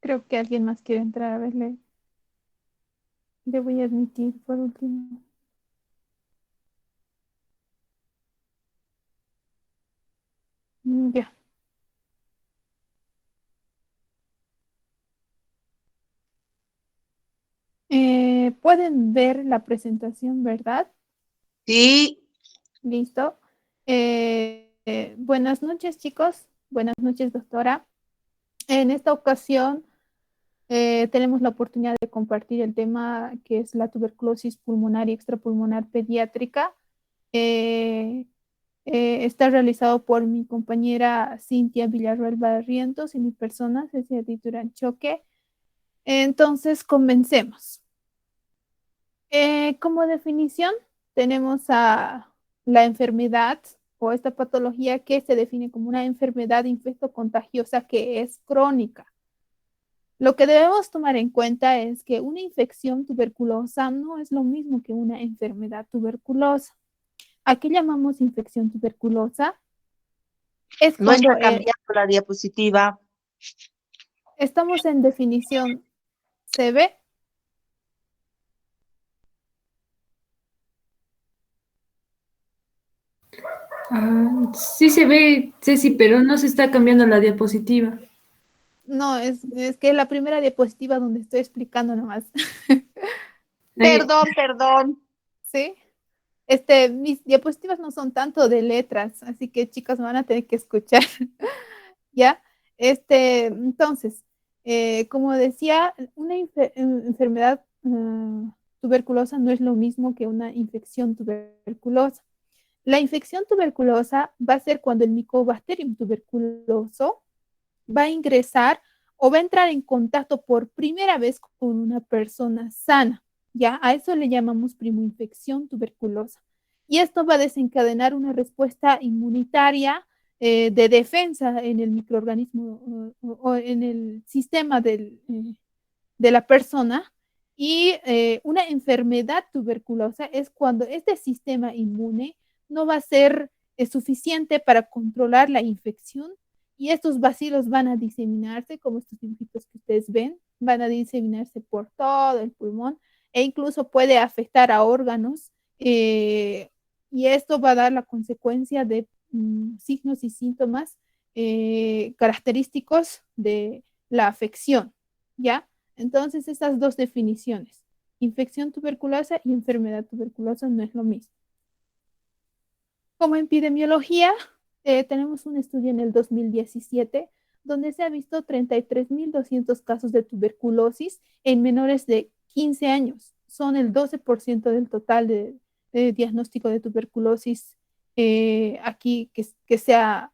Creo que alguien más quiere entrar. A ver, le voy a admitir por último. Ya. Pueden ver la presentación, ¿verdad? Sí, Listo. Buenas noches, chicos. Buenas noches, doctora. En esta ocasión tenemos la oportunidad de compartir el tema que es la tuberculosis pulmonar y extrapulmonar pediátrica. Eh, Está realizado por mi compañera Cintia Villarroel Barrientos y mi persona, Cecilia Durán Choque. Entonces, comencemos. Como definición, tenemos a la enfermedad o esta patología que se define como una enfermedad infectocontagiosa que es crónica. Lo que debemos tomar en cuenta es que una infección tuberculosa no es lo mismo que una enfermedad tuberculosa. ¿A qué llamamos infección tuberculosa? Es no cuando está cambiando la diapositiva. estamos en definición. ¿Se ve? Sí se ve, Ceci, pero no se está cambiando la diapositiva. No, es que la primera diapositiva donde estoy explicando nomás. Perdón, perdón. ¿Sí? Mis diapositivas no son tanto de letras, así que chicas me van a tener que escuchar. ¿Ya? Entonces, como decía, una enfermedad tuberculosa no es lo mismo que una infección tuberculosa. La infección tuberculosa va a ser cuando el Mycobacterium tuberculoso va a ingresar o va a entrar en contacto por primera vez con una persona sana. Ya a eso le llamamos primoinfección tuberculosa. Y esto va a desencadenar una respuesta inmunitaria de defensa en el microorganismo o en el sistema de la persona. Y una enfermedad tuberculosa es cuando este sistema inmune no va a ser suficiente para controlar la infección y estos bacilos van a diseminarse, como estos dibujitos que ustedes ven, van a diseminarse por todo el pulmón e incluso puede afectar a órganos y esto va a dar la consecuencia de signos y síntomas característicos de la afección, ¿ya? Entonces, esas dos definiciones, infección tuberculosa y enfermedad tuberculosa no es lo mismo. Como epidemiología, tenemos un estudio en el 2017 donde se ha visto 33.200 casos de tuberculosis en menores de 15 años. Son el 12% del total de diagnóstico de tuberculosis aquí que se ha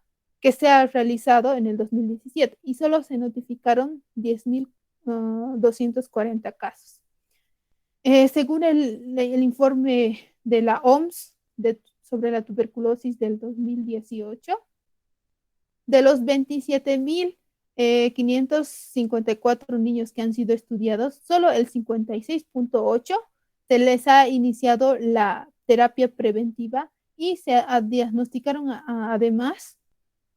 realizado en el 2017 y solo se notificaron 10.240 casos. Según el informe de la OMS sobre la tuberculosis del 2018, de los 27.554 niños que han sido estudiados, solo el 56.8 se les ha iniciado la terapia preventiva y se diagnosticaron además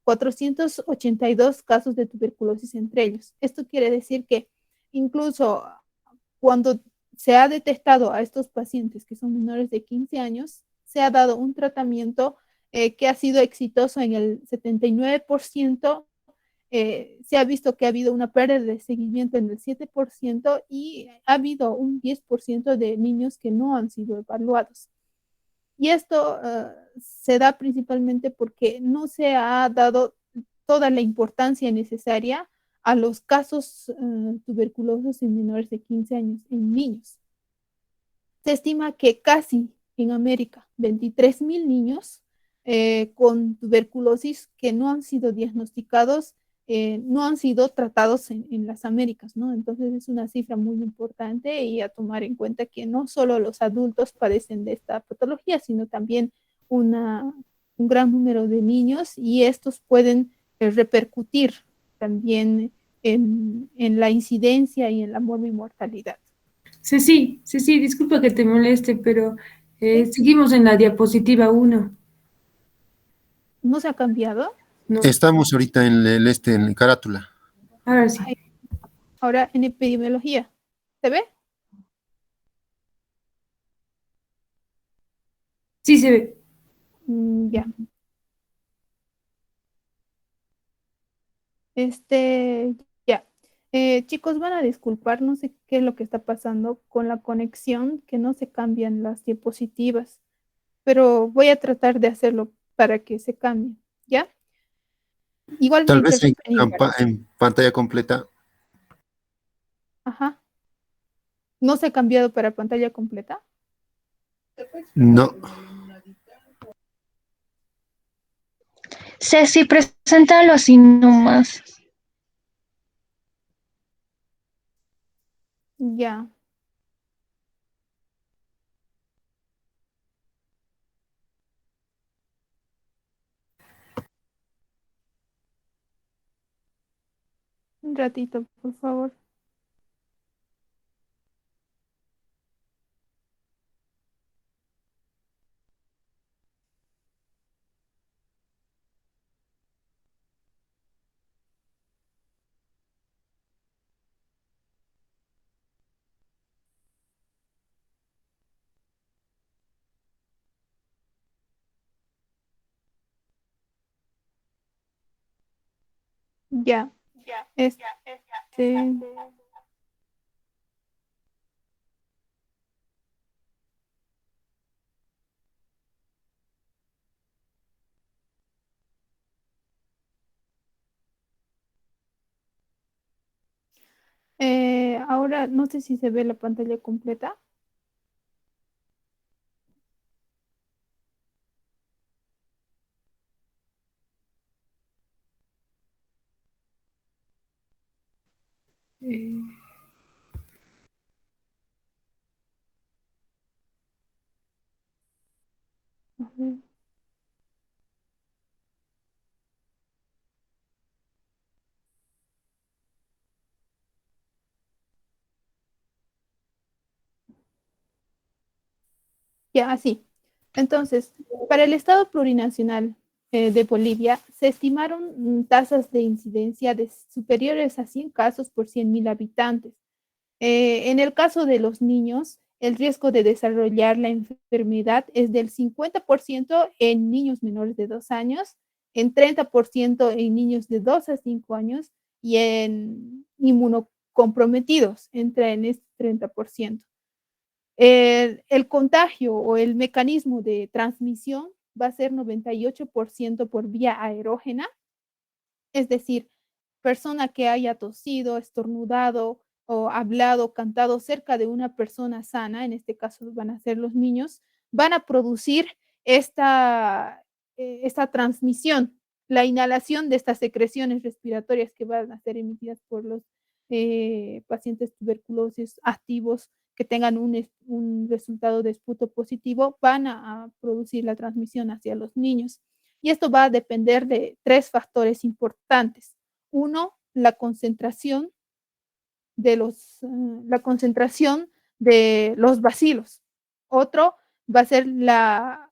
482 casos de tuberculosis entre ellos. Esto quiere decir que incluso cuando se ha detectado a estos pacientes que son menores de 15 años, se ha dado un tratamiento que ha sido exitoso en el 79%. Se ha visto que ha habido una pérdida de seguimiento en el 7% y ha habido un 10% de niños que no han sido evaluados. Y esto se da principalmente porque no se ha dado toda la importancia necesaria a los casos tuberculosos en menores de 15 años, en niños. Se estima que casi en América 23.000 niños con tuberculosis que no han sido diagnosticados, no han sido tratados en las Américas, ¿no? Entonces es una cifra muy importante y a tomar en cuenta que no solo los adultos padecen de esta patología, sino también un gran número de niños y estos pueden repercutir también en la incidencia y en la mortalidad. Ceci, disculpa que te moleste, pero ¿Sí? seguimos en la diapositiva 1. ¿No se ha cambiado? No, Estamos ahorita en en carátula. ahora sí. Ay, Ahora en epidemiología. ¿Se ve? Sí se ve. Ya. Ya. Chicos, van a disculpar, no sé qué es lo que está pasando con la conexión, que no se cambian las diapositivas, pero voy a tratar de hacerlo para que se cambie, ¿ya? Igual me Tal vez interrumpen igual. en pantalla completa. Ajá. ¿No se ha cambiado para pantalla completa? No. Ceci, preséntalo así nomás. Ya. Un ratito, por favor. Ya. Este, ahora no sé si se ve la pantalla completa. Eh, Ujú. Ya, así. Entonces, para el Estado plurinacional de Bolivia, se estimaron tasas de incidencia de superiores a 100 casos por 100.000 habitantes. En el caso de los niños, el riesgo de desarrollar la enfermedad es del 50% en niños menores de 2 años, en 30% en niños de 2 a 5 años y en inmunocomprometidos entra en este 30%. El contagio o el mecanismo de transmisión va a ser 98% por vía aerógena, es decir, persona que haya tosido, estornudado o hablado, cantado cerca de una persona sana, en este caso van a ser los niños, van a producir esta transmisión, la inhalación de estas secreciones respiratorias que van a ser emitidas por los pacientes tuberculosis activos que tengan un resultado de esputo positivo, van a producir la transmisión hacia los niños. Y esto va a depender de tres factores importantes. Uno, la concentración de los bacilos. Otro va a ser la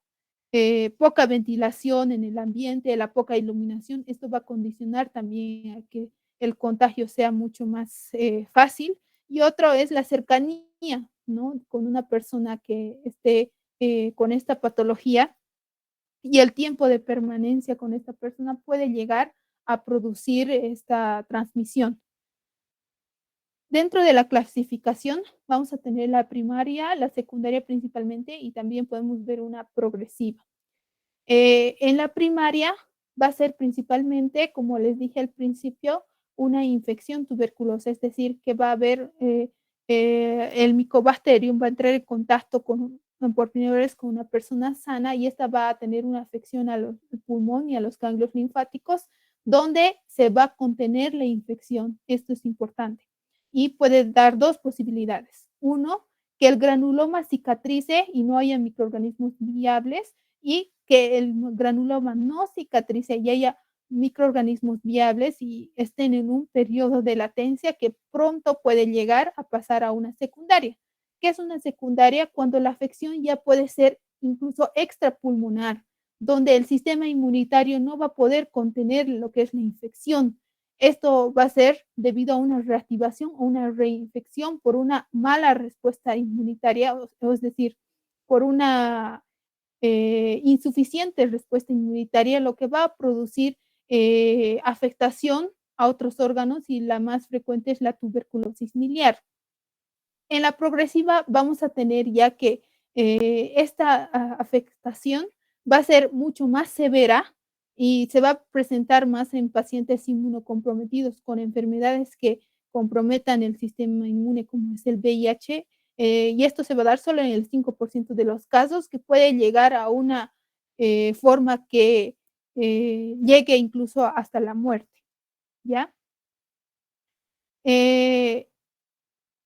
poca ventilación en el ambiente, la poca iluminación. Esto va a condicionar también a que el contagio sea mucho más fácil. Y otro es la cercanía, ¿no? Con una persona que esté con esta patología y el tiempo de permanencia con esta persona puede llegar a producir esta transmisión. Dentro de la clasificación vamos a tener la primaria, la secundaria principalmente y también podemos ver una progresiva. En la primaria va a ser principalmente, como les dije al principio, una infección tuberculosa, es decir, que va a haber el Mycobacterium, va a entrar en contacto por primera vez con una persona sana y esta va a tener una afección al pulmón y a los ganglios linfáticos, donde se va a contener la infección. Esto es importante. Y puede dar dos posibilidades. Uno, que el granuloma cicatrice y no haya microorganismos viables y que el granuloma no cicatrice y haya microorganismos viables y estén en un periodo de latencia que pronto puede llegar a pasar a una secundaria. ¿Qué es una secundaria? Cuando la afección ya puede ser incluso extrapulmonar, donde el sistema inmunitario no va a poder contener lo que es la infección. Esto va a ser debido a una reactivación o una reinfección por una mala respuesta inmunitaria, es decir, por una insuficiente respuesta inmunitaria, lo que va a producir afectación a otros órganos y la más frecuente es la tuberculosis miliar. En la progresiva vamos a tener ya que esta afectación va a ser mucho más severa y se va a presentar más en pacientes inmunocomprometidos con enfermedades que comprometan el sistema inmune, como es el VIH, y esto se va a dar solo en el 5% de los casos, que puede llegar a una forma que llegue incluso hasta la muerte, ¿ya?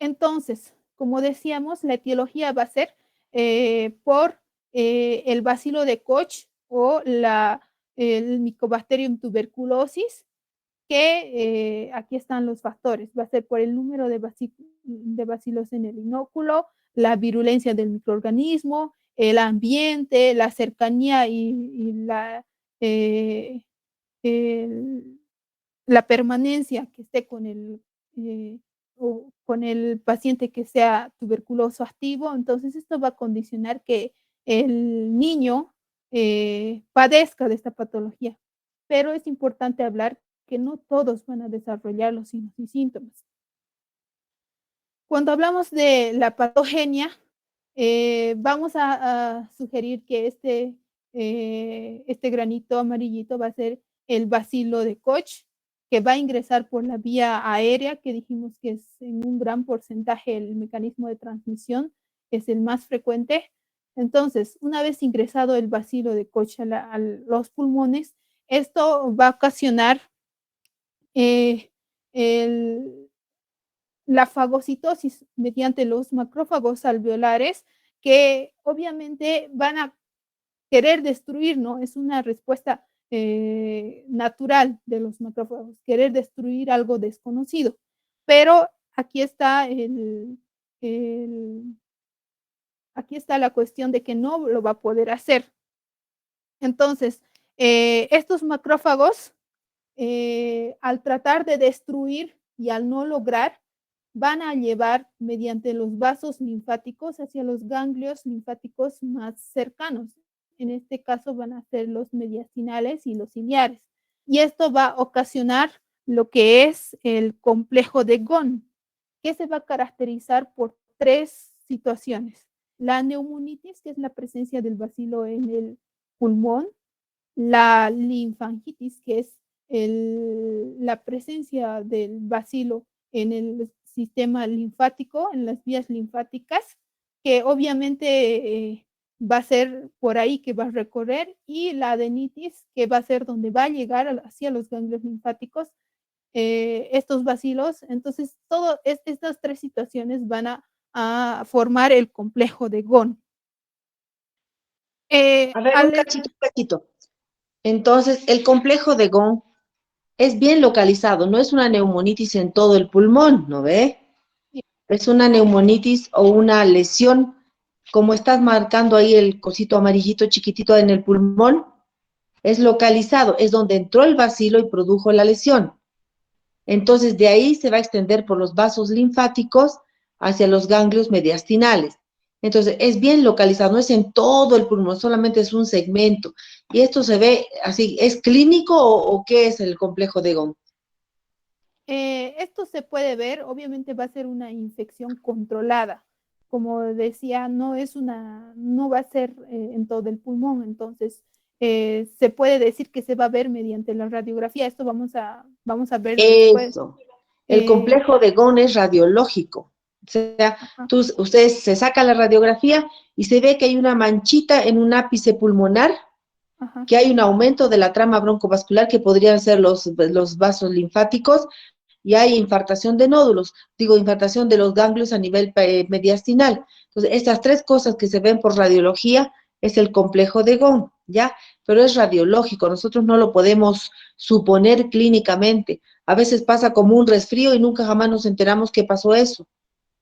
Entonces, como decíamos, la etiología va a ser por el bacilo de Koch o el Mycobacterium tuberculosis, que aquí están los factores. Va a ser por el número de bacilos en el inóculo, la virulencia del microorganismo, el ambiente, la cercanía y eh, la permanencia que esté con el paciente que sea tuberculoso activo. Entonces, esto va a condicionar que el niño padezca de esta patología. Pero es importante hablar que no todos van a desarrollar los signos y síntomas. Cuando hablamos de la patogenia, vamos a sugerir que este granito amarillito va a ser el bacilo de Koch, que va a ingresar por la vía aérea, que dijimos que es en un gran porcentaje el mecanismo de transmisión, es el más frecuente. Entonces, una vez ingresado el bacilo de Koch a los pulmones, esto va a ocasionar eh, la fagocitosis mediante los macrófagos alveolares, que obviamente van a querer destruir, ¿no? Es una respuesta natural de los macrófagos, querer destruir algo desconocido. Pero aquí está aquí está la cuestión de que no lo va a poder hacer. Entonces, estos macrófagos, al tratar de destruir y al no lograr, van a llevar mediante los vasos linfáticos hacia los ganglios linfáticos más cercanos. En este caso van a ser los mediastinales y los ciliares. Y esto va a ocasionar lo que es el complejo de Ghon, que se va a caracterizar por 3 situaciones. La neumonitis, que es la presencia del bacilo en el pulmón, la linfangitis, que es la presencia del bacilo en el sistema linfático, en las vías linfáticas, que obviamente va a ser por ahí que va a recorrer, y la adenitis, que va a ser donde va a llegar hacia los ganglios linfáticos estos bacilos. Entonces, todas estas 3 situaciones van a formar el complejo de Ghon. A ver, un cachito. Entonces, el complejo de Ghon es bien localizado, no es una neumonitis en todo el pulmón, ¿no ve? Es una neumonitis o una lesión, como estás marcando ahí el cosito amarillito chiquitito en el pulmón, es localizado, es donde entró el bacilo y produjo la lesión. Entonces, de ahí se va a extender por los vasos linfáticos hacia los ganglios mediastinales. Entonces, es bien localizado, no es en todo el pulmón, solamente es un segmento. Y esto se ve así, ¿es clínico o qué es el complejo de Ghon? Esto se puede ver, obviamente va a ser una infección controlada. Como decía, no va a ser en todo el pulmón, entonces se puede decir que se va a ver mediante la radiografía. Esto vamos a ver después. Eso. El complejo de Ghon es radiológico. O sea, ustedes se saca la radiografía y se ve que hay una manchita en un ápice pulmonar, que hay un aumento de la trama broncovascular, que podrían ser los vasos linfáticos, y hay infartación de nódulos, infartación de los ganglios a nivel mediastinal. Entonces, estas 3 cosas que se ven por radiología es el complejo de Ghon, ¿ya? Pero es radiológico, nosotros no lo podemos suponer clínicamente. A veces pasa como un resfrío y nunca jamás nos enteramos que pasó eso.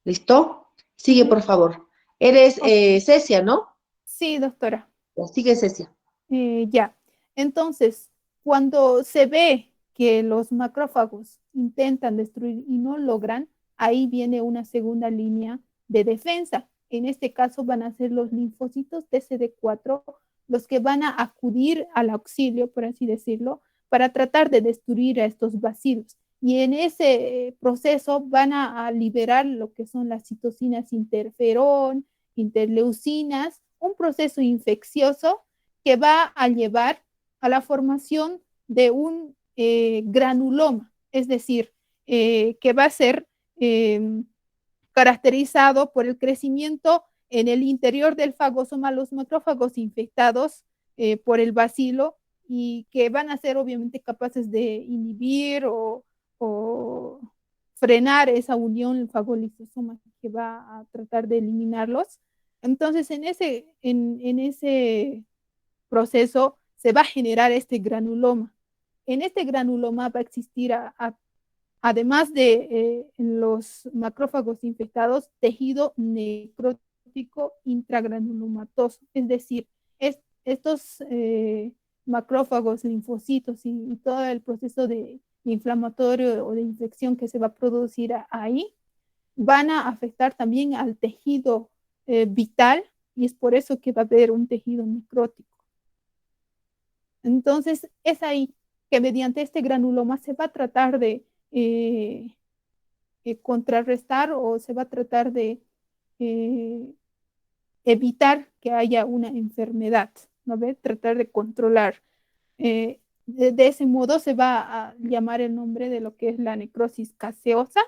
¿Listo? Sigue, por favor. Eres Cecia, ¿no? Sí, doctora. Sigue, Cecia. Ya. Entonces, cuando se ve que los macrófagos intentan destruir y no logran, ahí viene una segunda línea de defensa. En este caso van a ser los linfocitos TCD4 los que van a acudir al auxilio, por así decirlo, para tratar de destruir a estos bacilos. Y en ese proceso van a liberar lo que son las citocinas interferón, interleucinas, un proceso infeccioso que va a llevar a la formación de un granuloma, es decir, que va a ser caracterizado por el crecimiento en el interior del fagosoma, los macrófagos infectados por el bacilo y que van a ser obviamente capaces de inhibir o frenar esa unión fagolisosoma que va a tratar de eliminarlos. Entonces, en ese proceso se va a generar este granuloma. En este granuloma va a existir, además de los macrófagos infectados, tejido necrótico intragranulomatoso, es decir, estos macrófagos, linfocitos y todo el proceso de inflamatorio o de infección que se va a producir ahí, van a afectar también al tejido vital y es por eso que va a haber un tejido necrótico. Entonces, es ahí que mediante este granuloma se va a tratar de contrarrestar o se va a tratar de evitar que haya una enfermedad, ¿no ve? Tratar de controlar. De ese modo se va a llamar el nombre de lo que es la necrosis caseosa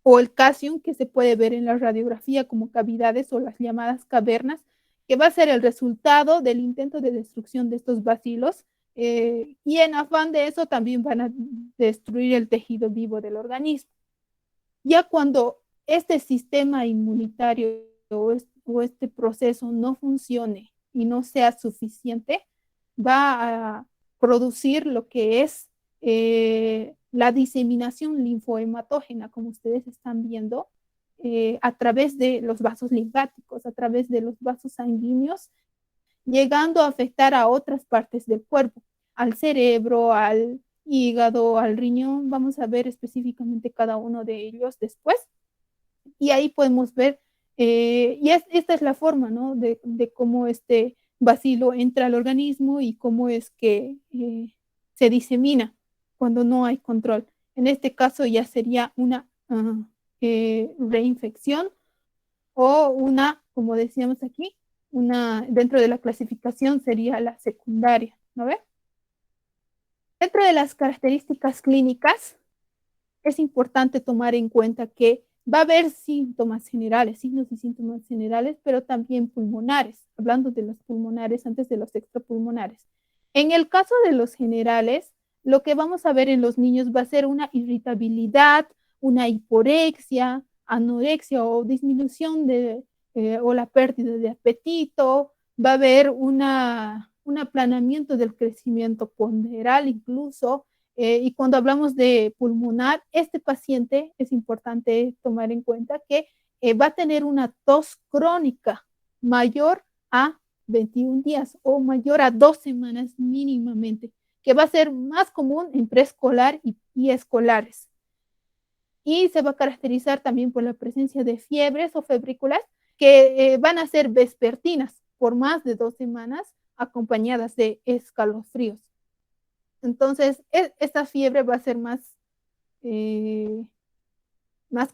o el casium que se puede ver en la radiografía como cavidades o las llamadas cavernas, que va a ser el resultado del intento de destrucción de estos bacilos y en afán de eso también van a destruir el tejido vivo del organismo. Ya cuando este sistema inmunitario o este proceso no funcione y no sea suficiente, va a producir lo que es la diseminación linfohematógena, como ustedes están viendo, a través de los vasos linfáticos, a través de los vasos sanguíneos, llegando a afectar a otras partes del cuerpo, al cerebro, al hígado, al riñón. Vamos a ver específicamente cada uno de ellos después. Y ahí podemos ver, esta es la forma, ¿no? de cómo este bacilo entra al organismo y cómo es que se disemina cuando no hay control. En este caso ya sería una reinfección o una, como decíamos aquí, dentro de la clasificación sería la secundaria, ¿no ve? Dentro de las características clínicas, es importante tomar en cuenta que va a haber síntomas generales, signos y síntomas generales, pero también pulmonares, hablando de los pulmonares antes de los extrapulmonares. En el caso de los generales, lo que vamos a ver en los niños va a ser una irritabilidad, una hiporexia, anorexia o disminución o la pérdida de apetito, va a haber un aplanamiento del crecimiento ponderal incluso, y cuando hablamos de pulmonar, este paciente es importante tomar en cuenta que va a tener una tos crónica mayor a 21 días o mayor a 2 semanas mínimamente, que va a ser más común en preescolar y escolares. Y se va a caracterizar también por la presencia de fiebres o febrículas que van a ser vespertinas por más de 2 semanas acompañadas de escalofríos. Entonces, esta fiebre va a ser más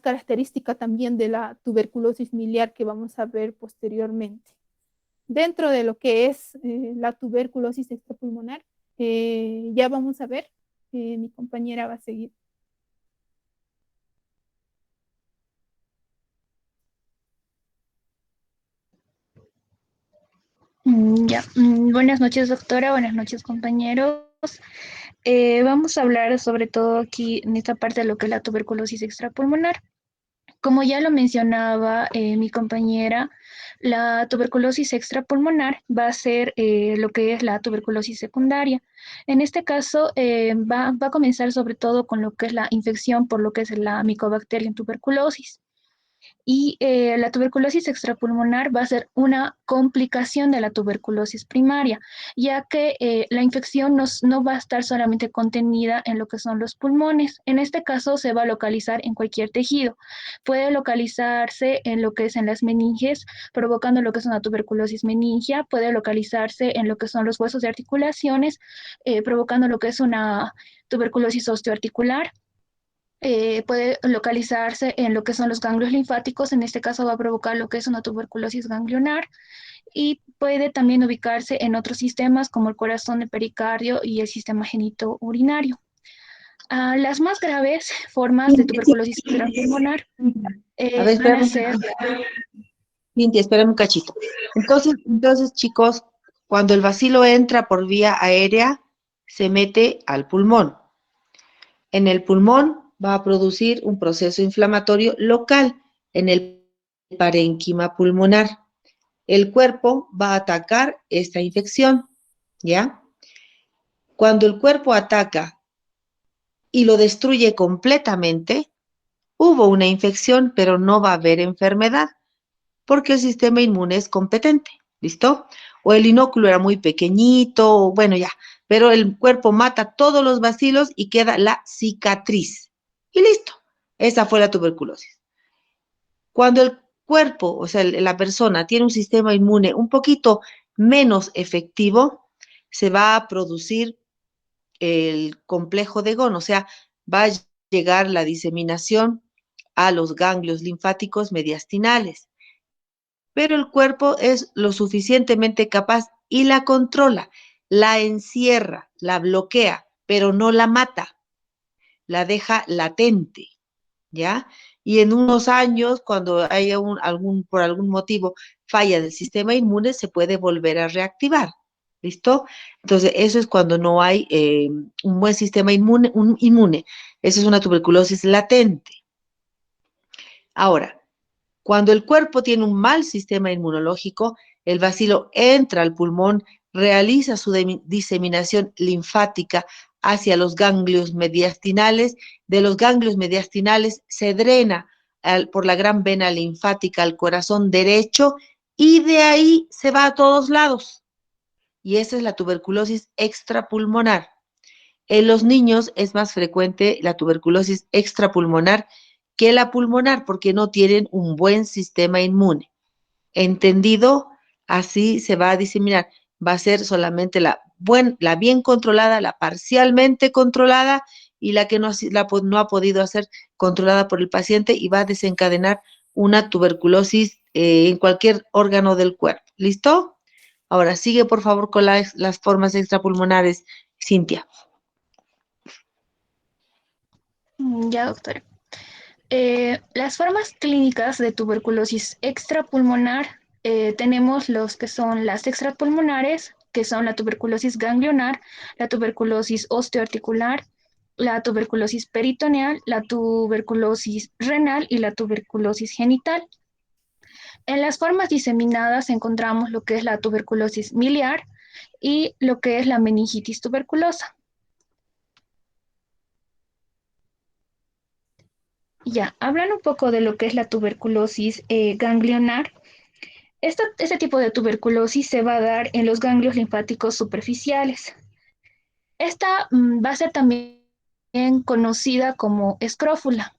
característica también de la tuberculosis miliar que vamos a ver posteriormente. Dentro de lo que es la tuberculosis extrapulmonar, ya vamos a ver, mi compañera va a seguir. Buenas noches, doctora. Buenas noches, compañeros. Vamos a hablar sobre todo aquí en esta parte de lo que es la tuberculosis extrapulmonar. Como ya lo mencionaba mi compañera, la tuberculosis extrapulmonar va a ser lo que es la tuberculosis secundaria. En este caso, va a comenzar sobre todo con lo que es la infección por lo que es la Mycobacterium tuberculosis. Y la tuberculosis extrapulmonar va a ser una complicación de la tuberculosis primaria, ya que la infección no va a estar solamente contenida en lo que son los pulmones. En este caso se va a localizar en cualquier tejido. Puede localizarse en lo que es en las meninges, provocando lo que es una tuberculosis meningia. Puede localizarse en lo que son los huesos de articulaciones, provocando lo que es una tuberculosis osteoarticular. Puede localizarse en lo que son los ganglios linfáticos, en este caso va a provocar lo que es una tuberculosis ganglionar, y puede también ubicarse en otros sistemas como el corazón, el pericardio y el sistema genitourinario. Las más graves formas de tuberculosis pulmonar A ver, van a espérame, ser... Cintia, espérame un cachito. Entonces, chicos, cuando el bacilo entra por vía aérea, se mete al pulmón. En el pulmón va a producir un proceso inflamatorio local en el parénquima pulmonar. El cuerpo va a atacar esta infección, ¿ya? Cuando el cuerpo ataca y lo destruye completamente, hubo una infección, pero no va a haber enfermedad, porque el sistema inmune es competente, ¿listo? O el inóculo era muy pequeñito, bueno, ya, pero el cuerpo mata todos los bacilos y queda la cicatriz. Y listo, esa fue la tuberculosis. Cuando el cuerpo, o sea, la persona tiene un sistema inmune un poquito menos efectivo, se va a producir el complejo de Ghon, o sea, va a llegar la diseminación a los ganglios linfáticos mediastinales. Pero el cuerpo es lo suficientemente capaz y la controla, la encierra, la bloquea, pero no la mata, la deja latente, ¿ya? Y en unos años, cuando haya por algún motivo falla del sistema inmune, se puede volver a reactivar. ¿Listo? Entonces, eso es cuando no hay un buen sistema inmune. Eso es una tuberculosis latente. Ahora, cuando el cuerpo tiene un mal sistema inmunológico, el bacilo entra al pulmón, realiza su diseminación linfática hacia los ganglios mediastinales. De los ganglios mediastinales se drena por la gran vena linfática al corazón derecho y de ahí se va a todos lados. Y esa es la tuberculosis extrapulmonar. En los niños es más frecuente la tuberculosis extrapulmonar que la pulmonar porque no tienen un buen sistema inmune. ¿Entendido? Así se va a diseminar. Va a ser solamente la bien controlada, la parcialmente controlada y la que no ha podido ser controlada por el paciente y va a desencadenar una tuberculosis en cualquier órgano del cuerpo. ¿Listo? Ahora sigue por favor con las formas extrapulmonares, Cintia. Ya, doctora. Las formas clínicas de tuberculosis extrapulmonar, tenemos los que son las extrapulmonares, que son la tuberculosis ganglionar, la tuberculosis osteoarticular, la tuberculosis peritoneal, la tuberculosis renal y la tuberculosis genital. En las formas diseminadas encontramos lo que es la tuberculosis miliar y lo que es la meningitis tuberculosa. Ya, hablando un poco de lo que es la tuberculosis ganglionar, este tipo de tuberculosis se va a dar en los ganglios linfáticos superficiales. Esta va a ser también conocida como escrófula.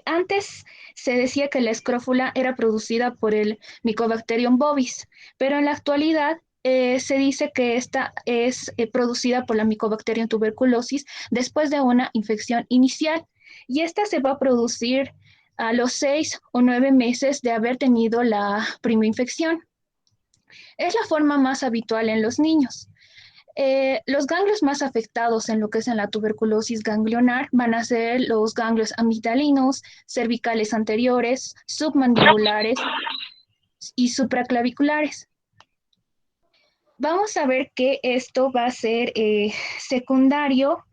Antes se decía que la escrófula era producida por el Mycobacterium bovis, pero en la actualidad se dice que esta es producida por la Mycobacterium tuberculosis después de una infección inicial, y esta se va a producir a los 6 o 9 meses de haber tenido la primera infección. Es la forma más habitual en los niños. Los ganglios más afectados en lo que es en la tuberculosis ganglionar van a ser los ganglios amigdalinos, cervicales anteriores, submandibulares y supraclaviculares. Vamos a ver que esto va a ser secundario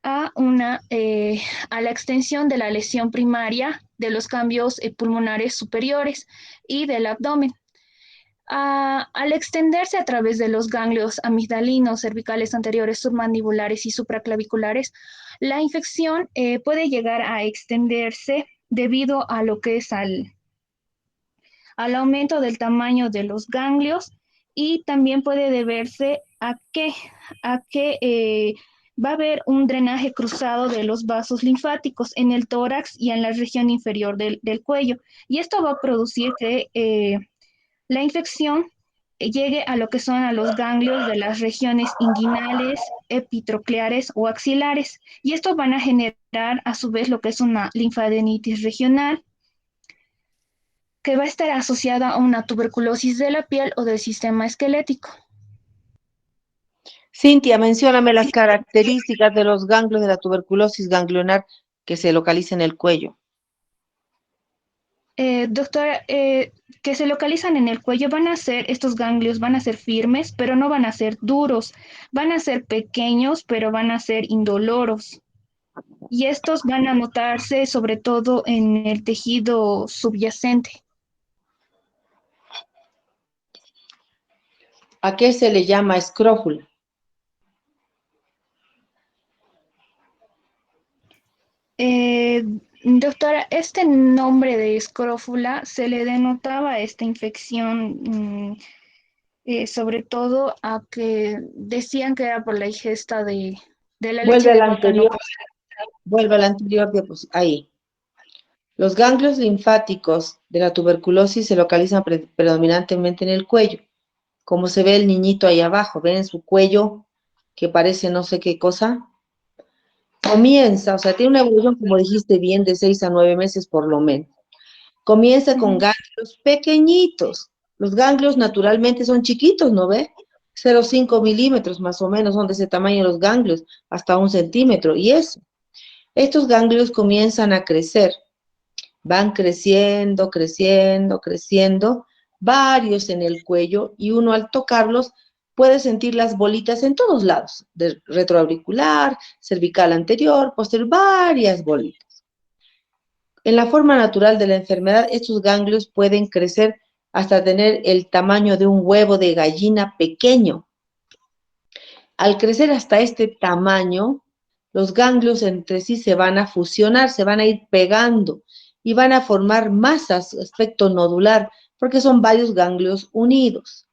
a la extensión de la lesión primaria de los cambios pulmonares superiores y del abdomen. Al extenderse a través de los ganglios amigdalinos, cervicales anteriores, submandibulares y supraclaviculares, la infección puede llegar a extenderse debido a lo que es al aumento del tamaño de los ganglios, y también puede deberse a que va a haber un drenaje cruzado de los vasos linfáticos en el tórax y en la región inferior del cuello. Y esto va a producir que la infección llegue a lo que son a los ganglios de las regiones inguinales, epitrocleares o axilares. Y estos van a generar a su vez lo que es una linfadenitis regional, que va a estar asociada a una tuberculosis de la piel o del sistema esquelético. Cintia, mencióname las características de los ganglios de la tuberculosis ganglionar que se localiza en el cuello. Doctora, que se localizan en el cuello estos ganglios van a ser firmes, pero no van a ser duros, van a ser pequeños, pero van a ser indoloros. Y estos van a notarse sobre todo en el tejido subyacente. ¿A qué se le llama escrófula? Doctora, este nombre de escrófula se le denotaba a esta infección, sobre todo a que decían que era por la ingesta de la leche Vuelve de al vaca no. anterior, vuelve al anterior diapositiva. Ahí. Los ganglios linfáticos de la tuberculosis se localizan predominantemente en el cuello. Como se ve el niñito ahí abajo, ven su cuello que parece no sé qué cosa. Comienza, o sea, tiene una evolución, como dijiste bien, de 6 a 9 meses por lo menos. Comienza con ganglios pequeñitos. Los ganglios naturalmente son chiquitos, ¿no ve? 0,5 milímetros más o menos son de ese tamaño los ganglios, hasta 1 centímetro. Y eso, estos ganglios comienzan a crecer. Van creciendo, creciendo, creciendo, varios en el cuello, y uno al tocarlos puede sentir las bolitas en todos lados, de retroauricular, cervical anterior, posterior, varias bolitas. En la forma natural de la enfermedad, estos ganglios pueden crecer hasta tener el tamaño de un huevo de gallina pequeño. Al crecer hasta este tamaño, los ganglios entre sí se van a fusionar, se van a ir pegando y van a formar masas, aspecto nodular, porque son varios ganglios unidos.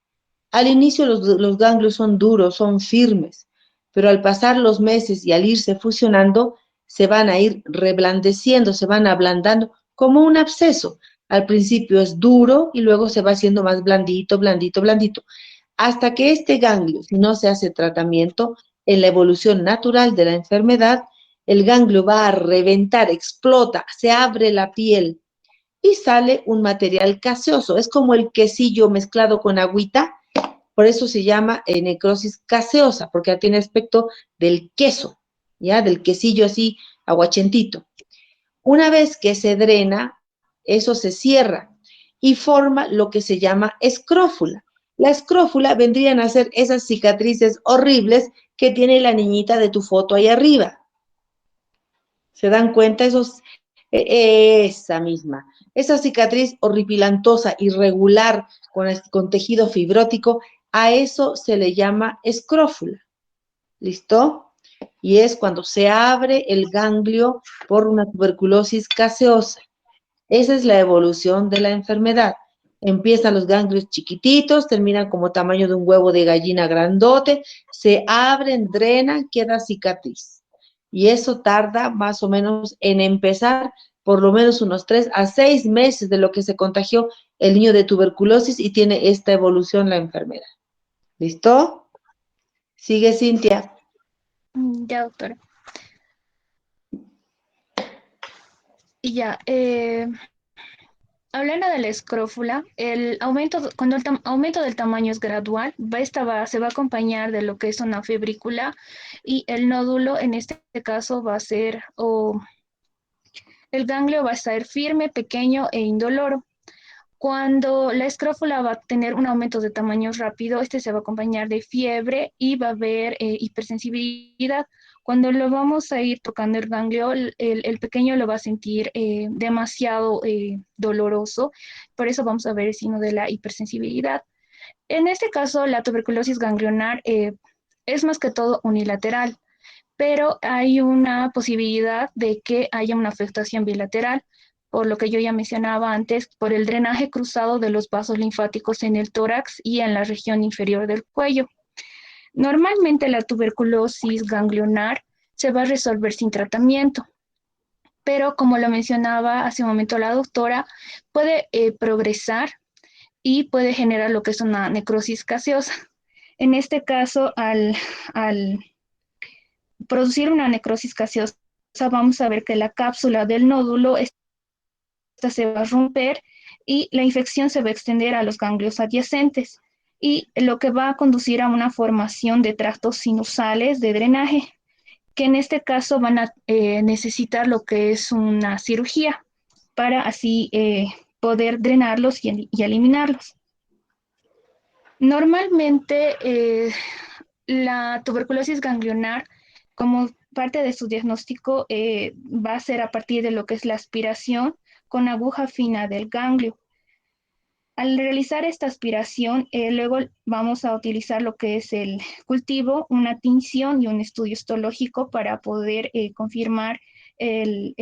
Al inicio los ganglios son duros, son firmes, pero al pasar los meses y al irse fusionando, se van a ir reblandeciendo, se van ablandando como un absceso. Al principio es duro y luego se va haciendo más blandito, blandito, blandito, hasta que este ganglio, si no se hace tratamiento, en la evolución natural de la enfermedad, el ganglio va a reventar, explota, se abre la piel y sale un material caseoso. Es como el quesillo mezclado con agüita, por eso se llama necrosis caseosa, porque tiene aspecto del queso, ¿ya? Del quesillo así aguachentito. Una vez que se drena, eso se cierra y forma lo que se llama escrófula. La escrófula vendrían a ser esas cicatrices horribles que tiene la niñita de tu foto ahí arriba. ¿Se dan cuenta? Esa misma. Esa cicatriz horripilantosa, irregular, con tejido fibrótico, a eso se le llama escrófula. ¿Listo? Y es cuando se abre el ganglio por una tuberculosis caseosa. Esa es la evolución de la enfermedad. Empiezan los ganglios chiquititos, terminan como tamaño de un huevo de gallina grandote, se abren, drenan, queda cicatriz. Y eso tarda más o menos en empezar por lo menos unos 3 a 6 meses de lo que se contagió el niño de tuberculosis y tiene esta evolución la enfermedad. ¿Listo? Sigue, Cintia. Ya, doctora. Y ya, hablando de la escrófula, cuando el aumento del tamaño es gradual, se va a acompañar de lo que es una febrícula, y el nódulo en este caso va a ser, el ganglio va a estar firme, pequeño e indoloro. Cuando la escrófula va a tener un aumento de tamaño rápido, este se va a acompañar de fiebre y va a haber hipersensibilidad. Cuando lo vamos a ir tocando el ganglio, el pequeño lo va a sentir demasiado doloroso, por eso vamos a ver el signo de la hipersensibilidad. En este caso, la tuberculosis ganglionar es más que todo unilateral, pero hay una posibilidad de que haya una afectación bilateral. por lo que yo ya mencionaba antes, por el drenaje cruzado de los vasos linfáticos en el tórax y en la región inferior del cuello. Normalmente la tuberculosis ganglionar se va a resolver sin tratamiento, pero como lo mencionaba hace un momento la doctora, puede progresar y puede generar lo que es una necrosis gaseosa. En este caso, al producir una necrosis gaseosa, vamos a ver que la cápsula del nódulo esta se va a romper y la infección se va a extender a los ganglios adyacentes, y lo que va a conducir a una formación de tractos sinusales de drenaje, que en este caso van a necesitar lo que es una cirugía para así poder drenarlos y eliminarlos. Normalmente la tuberculosis ganglionar, como parte de su diagnóstico, va a ser a partir de lo que es la aspiración con aguja fina del ganglio. Al realizar esta aspiración, luego vamos a utilizar lo que es el cultivo, una tinción y un estudio histológico para poder confirmar el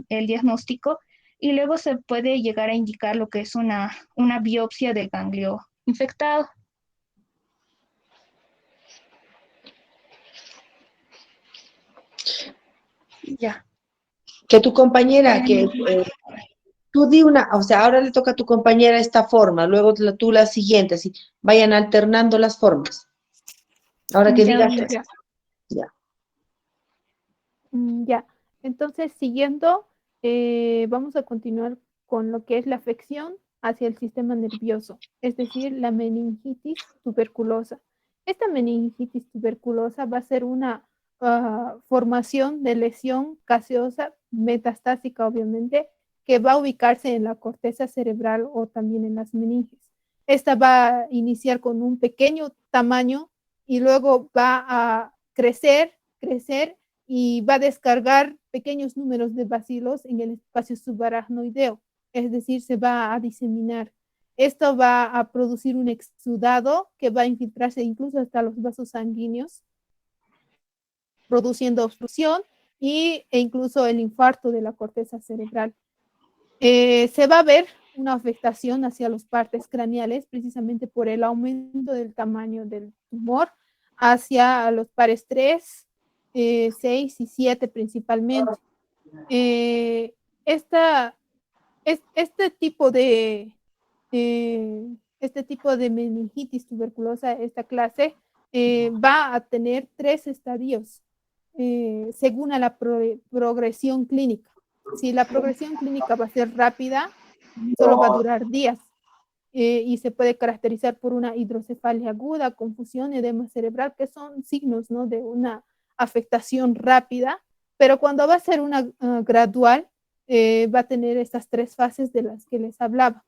diagnóstico, y luego se puede llegar a indicar lo que es una biopsia del ganglio infectado. Ya. Que tu compañera, tú di una, o sea, ahora le toca a tu compañera esta forma, luego tú la siguiente, así, vayan alternando las formas. Ahora que digas Ya. eso. Ya. Ya, entonces siguiendo, vamos a continuar con lo que es la afección hacia el sistema nervioso, es decir, la meningitis tuberculosa. Esta meningitis tuberculosa va a ser una formación de lesión gaseosa metastásica, obviamente, que va a ubicarse en la corteza cerebral o también en las meninges. Esta va a iniciar con un pequeño tamaño y luego va a crecer y va a descargar pequeños números de bacilos en el espacio subaracnoideo, es decir, se va a diseminar. Esto va a producir un exudado que va a infiltrarse incluso hasta los vasos sanguíneos, produciendo obstrucción e incluso el infarto de la corteza cerebral. Se va a ver una afectación hacia las partes craneales precisamente por el aumento del tamaño del tumor hacia los pares 3, 6 y 7 principalmente. Este tipo de meningitis tuberculosa, esta clase, va a tener 3 estadios según a la progresión clínica. Si la progresión clínica va a ser rápida, solo va a durar días y se puede caracterizar por una hidrocefalia aguda, confusión, edema cerebral, que son signos, ¿no?, de una afectación rápida, pero cuando va a ser una gradual, va a tener estas 3 fases de las que les hablaba.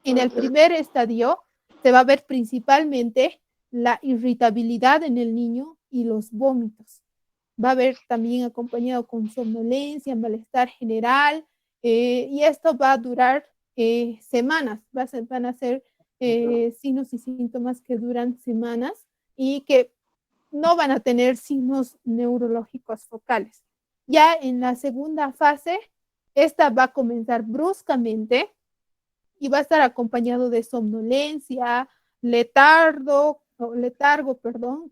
En el primer estadio se va a ver principalmente la irritabilidad en el niño y los vómitos. Va a haber también acompañado con somnolencia, malestar general, y esto va a durar semanas. Van a ser signos y síntomas que duran semanas y que no van a tener signos neurológicos focales. Ya en la segunda fase, esta va a comenzar bruscamente y va a estar acompañado de somnolencia, letargo,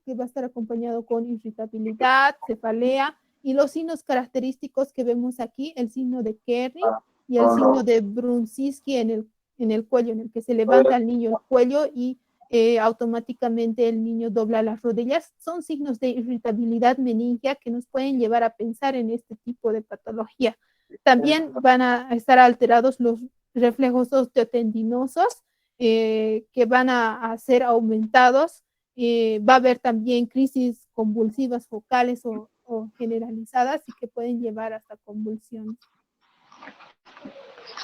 que va a estar acompañado con irritabilidad, cefalea y los signos característicos que vemos aquí, el signo de Kerry y el signo de Brunskiski en el cuello, en el que se levanta al niño el cuello y automáticamente el niño dobla las rodillas. Son signos de irritabilidad meningia que nos pueden llevar a pensar en este tipo de patología. También van a estar alterados los reflejos osteotendinosos que van a ser aumentados. Va a haber también crisis convulsivas focales o generalizadas y que pueden llevar hasta convulsiones.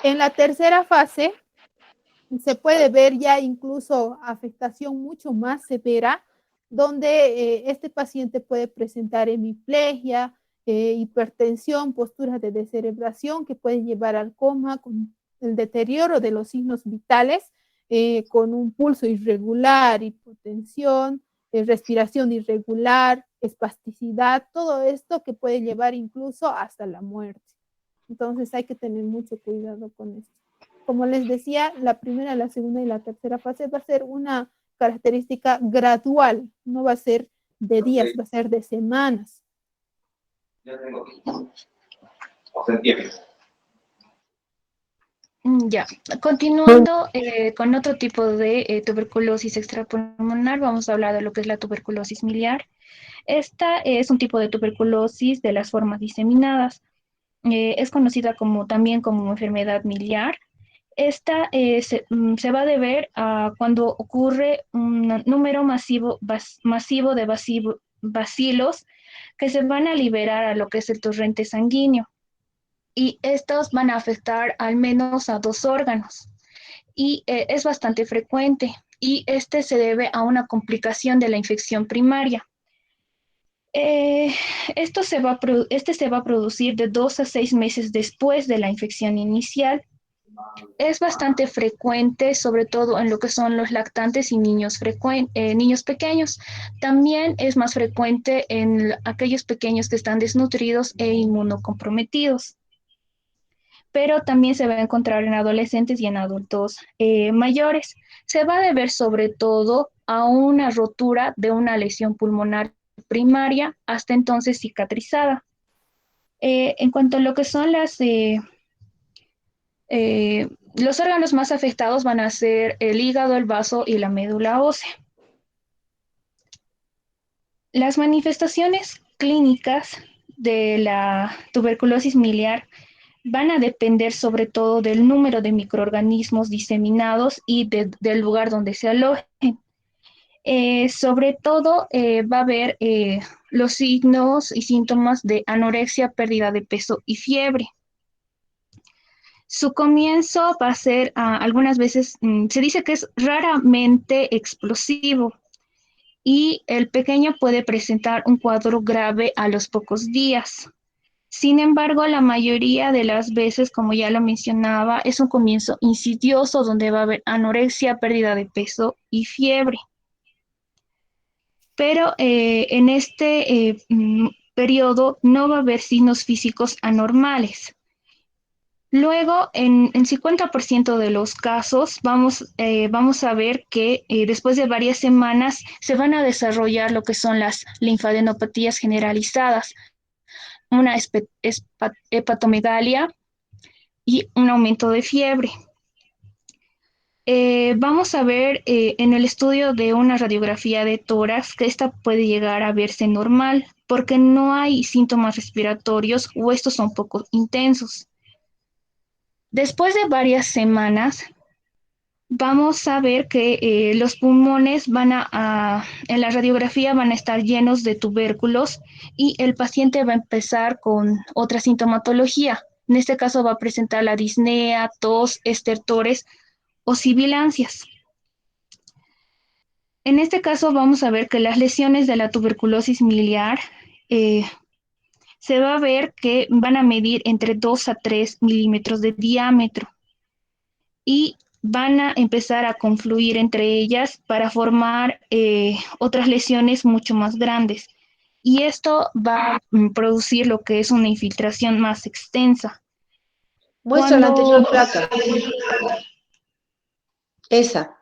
En la tercera fase se puede ver ya incluso afectación mucho más severa, donde este paciente puede presentar hemiplegia, hipertensión, posturas de descerebración que pueden llevar al coma, con el deterioro de los signos vitales, con un pulso irregular, hipotensión, respiración irregular, espasticidad, todo esto que puede llevar incluso hasta la muerte. Entonces hay que tener mucho cuidado con esto. Como les decía, la primera, la segunda y la tercera fase va a ser una característica gradual, no va a ser de días, va a ser de semanas. Ya tengo. O septiembre. Ya, continuando con otro tipo de tuberculosis extrapulmonar, vamos a hablar de lo que es la tuberculosis miliar. Esta es un tipo de tuberculosis de las formas diseminadas. Es conocida también como enfermedad miliar. Esta se va a deber a cuando ocurre un número masivo de bacilos que se van a liberar a lo que es el torrente sanguíneo. Y estos van a afectar al menos a 2 órganos. Y es bastante frecuente. Y este se debe a una complicación de la infección primaria. Este se va a producir de 2 a 6 meses después de la infección inicial. Es bastante frecuente, sobre todo en lo que son los lactantes y niños pequeños. También es más frecuente en aquellos pequeños que están desnutridos e inmunocomprometidos. Pero también se va a encontrar en adolescentes y en adultos mayores. Se va a deber sobre todo a una rotura de una lesión pulmonar primaria, hasta entonces cicatrizada. En cuanto a lo que son los órganos más afectados van a ser el hígado, el vaso y la médula ósea. Las manifestaciones clínicas de la tuberculosis miliar van a depender sobre todo del número de microorganismos diseminados y del lugar donde se alojen. Sobre todo va a haber los signos y síntomas de anorexia, pérdida de peso y fiebre. Su comienzo va a ser, algunas veces, se dice que es raramente explosivo y el pequeño puede presentar un cuadro grave a los pocos días. Sin embargo, la mayoría de las veces, como ya lo mencionaba, es un comienzo insidioso donde va a haber anorexia, pérdida de peso y fiebre. Pero en este periodo no va a haber signos físicos anormales. Luego, en 50% de los casos, vamos a ver que después de varias semanas se van a desarrollar lo que son las linfadenopatías generalizadas, una hepatomegalia y un aumento de fiebre. Vamos a ver en el estudio de una radiografía de tórax que esta puede llegar a verse normal porque no hay síntomas respiratorios o estos son poco intensos. Después de varias semanas, vamos a ver que los pulmones en la radiografía van a estar llenos de tubérculos y el paciente va a empezar con otra sintomatología. En este caso va a presentar la disnea, tos, estertores o sibilancias. En este caso vamos a ver que las lesiones de la tuberculosis miliar se va a ver que van a medir entre 2 a 3 milímetros de diámetro y van a empezar a confluir entre ellas para formar otras lesiones mucho más grandes. Y esto va a producir lo que es una infiltración más extensa. Muestra la anterior placa. Esa.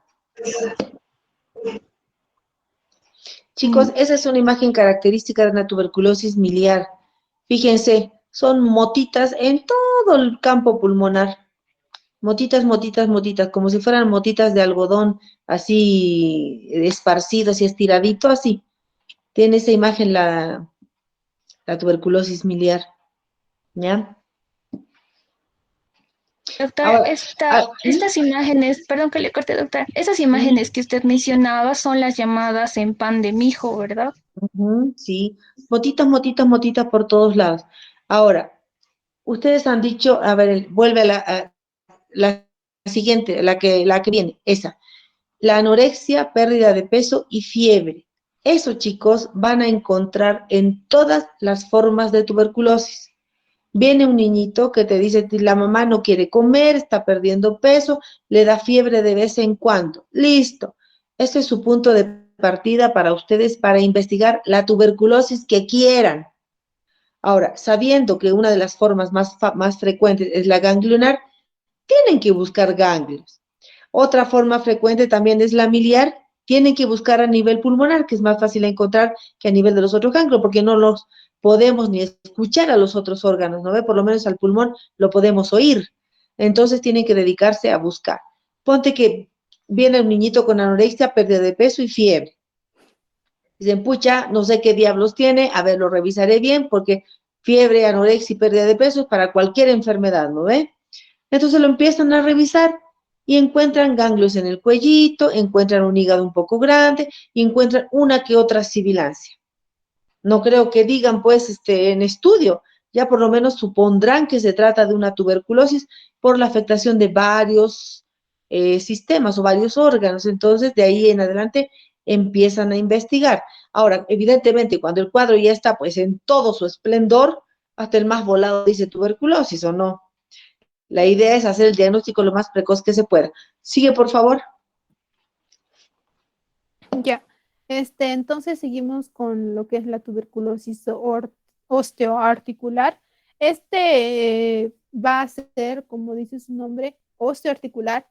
Chicos, esa es una imagen característica de una tuberculosis miliar. Fíjense, son motitas en todo el campo pulmonar. Motitas, motitas, motitas, como si fueran motitas de algodón, así esparcidos y estiradito, así. Tiene esa imagen la tuberculosis miliar. ¿Ya? Doctor, Ahora, estas imágenes, perdón que le corte, doctor, esas imágenes que usted mencionaba son las llamadas en pan de mijo, ¿verdad? sí, motitas, motitas, motitas por todos lados. Ahora, ustedes han dicho, a ver, vuelve a la siguiente, la que viene, esa. La anorexia, pérdida de peso y fiebre. Eso, chicos, van a encontrar en todas las formas de tuberculosis. Viene un niñito que te dice, la mamá no quiere comer, está perdiendo peso, le da fiebre de vez en cuando. Listo. Ese es su punto de partida para ustedes para investigar la tuberculosis que quieran. Ahora, sabiendo que una de las formas más frecuentes es la ganglionar, tienen que buscar ganglios. Otra forma frecuente también es la miliar, tienen que buscar a nivel pulmonar, que es más fácil de encontrar que a nivel de los otros ganglios, porque no los podemos ni escuchar a los otros órganos, ¿no ve? Por lo menos al pulmón lo podemos oír. Entonces tienen que dedicarse a buscar. Ponte que viene un niñito con anorexia, pérdida de peso y fiebre. Dicen, pucha, no sé qué diablos tiene, a ver, lo revisaré bien, porque fiebre, anorexia y pérdida de peso es para cualquier enfermedad, ¿no ve? Entonces lo empiezan a revisar y encuentran ganglios en el cuellito, encuentran un hígado un poco grande y encuentran una que otra sibilancia. No creo que digan, pues, en estudio, ya por lo menos supondrán que se trata de una tuberculosis por la afectación de varios sistemas o varios órganos. Entonces, de ahí en adelante empiezan a investigar. Ahora, evidentemente, cuando el cuadro ya está, pues, en todo su esplendor, hasta el más volado dice tuberculosis o no. La idea es hacer el diagnóstico lo más precoz que se pueda. Sigue, por favor. Ya. Entonces seguimos con lo que es la tuberculosis osteoarticular. Va a ser, como dice su nombre, osteoarticular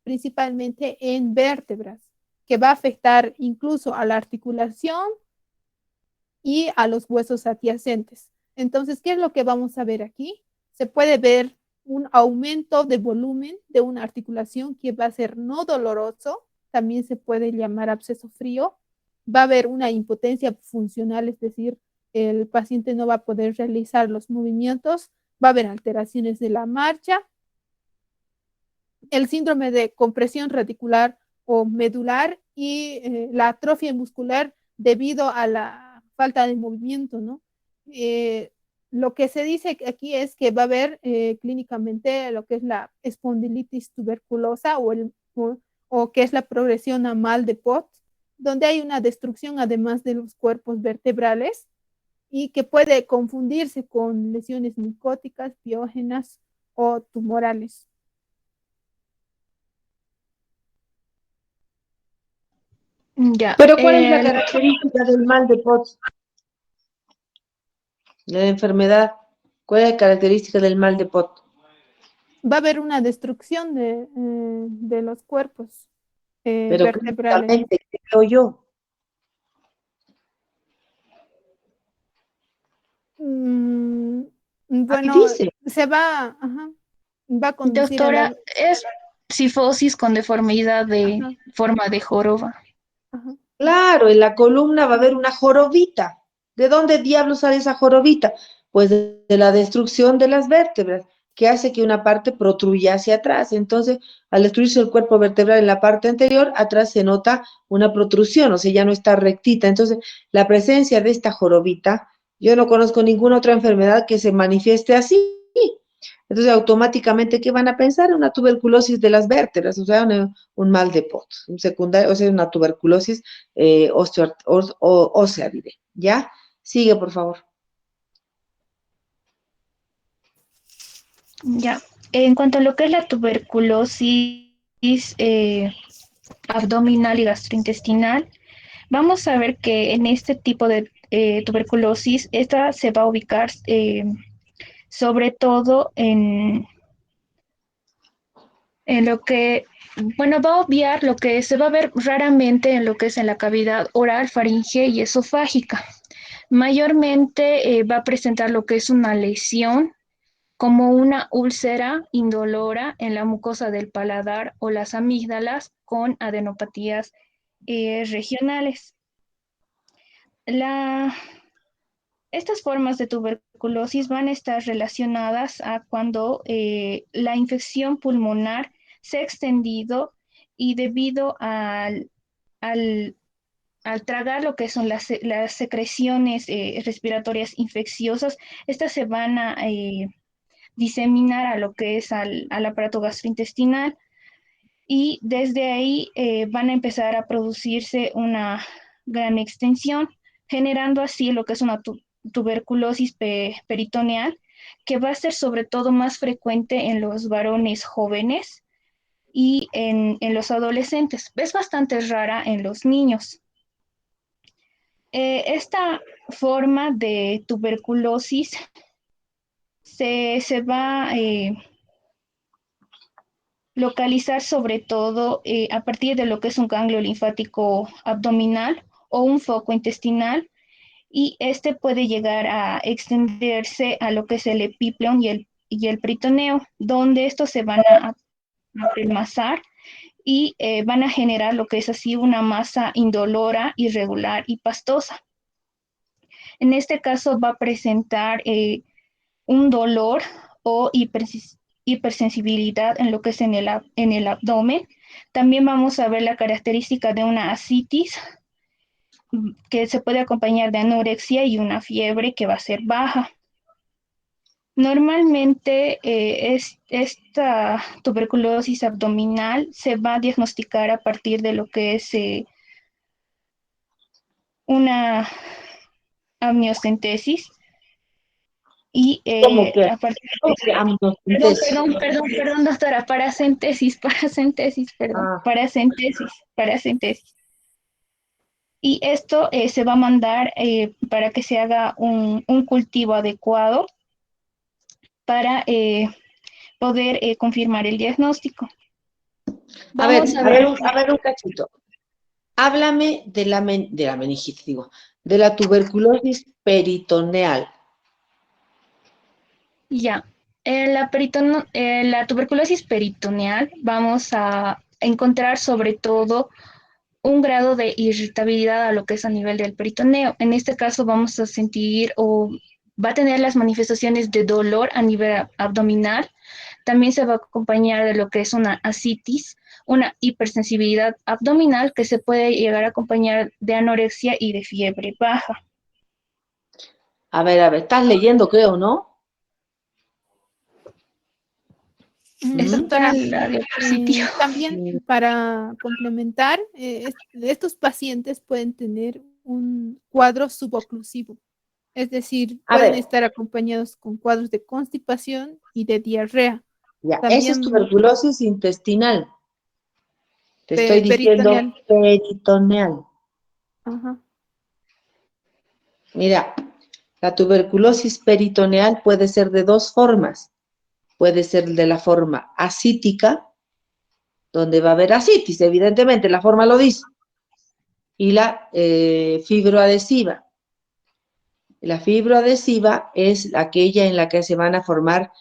principalmente en vértebras, que va a afectar incluso a la articulación y a los huesos adyacentes. Entonces, ¿qué es lo que vamos a ver aquí? Se puede ver un aumento de volumen de una articulación que va a ser no doloroso, también se puede llamar absceso frío. Va a haber una impotencia funcional, es decir, el paciente no va a poder realizar los movimientos, va a haber alteraciones de la marcha. El síndrome de compresión radicular o medular y la atrofia muscular debido a la falta de movimiento, ¿no? Lo que se dice aquí es que va a haber clínicamente lo que es la espondilitis tuberculosa o que es la progresión a mal de Pot, donde hay una destrucción además de los cuerpos vertebrales y que puede confundirse con lesiones micóticas, biógenas o tumorales. Ya. Pero ¿cuál es la característica del mal de Potts? De la enfermedad. ¿Cuál es la característica del mal de Potts? Va a haber una destrucción de los cuerpos Pero vertebrales. clínicamente, ¿qué veo yo? Mm, Aquí bueno, dice. va a conducir a Doctora, la... es cifosis con deformidad de Ajá, forma de joroba. ajá. Claro, en la columna va a haber una jorobita. ¿De dónde diablos sale esa jorobita? Pues de la destrucción de las vértebras, que hace que una parte protruya hacia atrás. Entonces, al destruirse el cuerpo vertebral en la parte anterior, atrás se nota una protrusión, o sea, ya no está rectita. Entonces, la presencia de esta jorobita, yo no conozco ninguna otra enfermedad que se manifieste así. Entonces, automáticamente, ¿qué van a pensar? Una tuberculosis de las vértebras, o sea, un mal de Potts, un secundario, o sea, una tuberculosis ósea, diré. ¿Ya? Sigue, por favor. Ya. En cuanto a lo que es la tuberculosis abdominal y gastrointestinal, vamos a ver que en este tipo de tuberculosis, esta se va a ubicar sobre todo en lo que, bueno, va a obviar lo que se va a ver raramente en lo que es en la cavidad oral, faringe y esofágica. Mayormente va a presentar lo que es una lesión como una úlcera indolora en la mucosa del paladar o las amígdalas con adenopatías regionales. La, Estas formas de tuberculosis van a estar relacionadas a cuando la infección pulmonar se ha extendido y debido al, al tragar lo que son las secreciones respiratorias infecciosas, estas se van a diseminar a lo que es al aparato gastrointestinal y desde ahí van a empezar a producirse una gran extensión, generando así lo que es una tuberculosis peritoneal, que va a ser sobre todo más frecuente en los varones jóvenes y en los adolescentes. Es bastante rara en los niños. Esta forma de tuberculosis se va a localizar sobre todo a partir de lo que es un ganglio linfático abdominal o un foco intestinal, y este puede llegar a extenderse a lo que es el epíplon y el peritoneo, donde estos se van a adelmazar y van a generar lo que es así una masa indolora, irregular y pastosa. En este caso va a presentar un dolor o hipersensibilidad en lo que es en el abdomen. También vamos a ver la característica de una ascitis que se puede acompañar de anorexia y una fiebre que va a ser baja. Normalmente esta tuberculosis abdominal se va a diagnosticar a partir de lo que es una amniocentesis y ¿Cómo que? a partir ¿Cómo que amniocentesis? perdón, doctora, Ah, paracentesis. Y esto se va a mandar para que se haga un cultivo adecuado para poder confirmar el diagnóstico. Vamos a ver. a ver un cachito. Háblame de de la meningitis, digo, de la tuberculosis peritoneal. Ya. La tuberculosis peritoneal vamos a encontrar sobre todo un grado de irritabilidad a lo que es a nivel del peritoneo. En este caso vamos a sentir o va a tener las manifestaciones de dolor a nivel abdominal. También se va a acompañar de lo que es una ascitis, una hipersensibilidad abdominal que se puede llegar a acompañar de anorexia y de fiebre baja. A ver, estás leyendo, creo, ¿no? Doctora, La diapositiva. también para complementar, estos pacientes pueden tener un cuadro suboclusivo, es decir, A pueden ver, estar acompañados con cuadros de constipación y de diarrea, ya, esa es también tuberculosis intestinal. Te estoy diciendo peritoneal. peritoneal. Ajá. Mira, la tuberculosis peritoneal puede ser de dos formas. Puede ser de la forma ascítica, donde va a haber ascitis, evidentemente, la forma lo dice, y la fibroadhesiva. La fibroadhesiva es aquella en la que se van a formar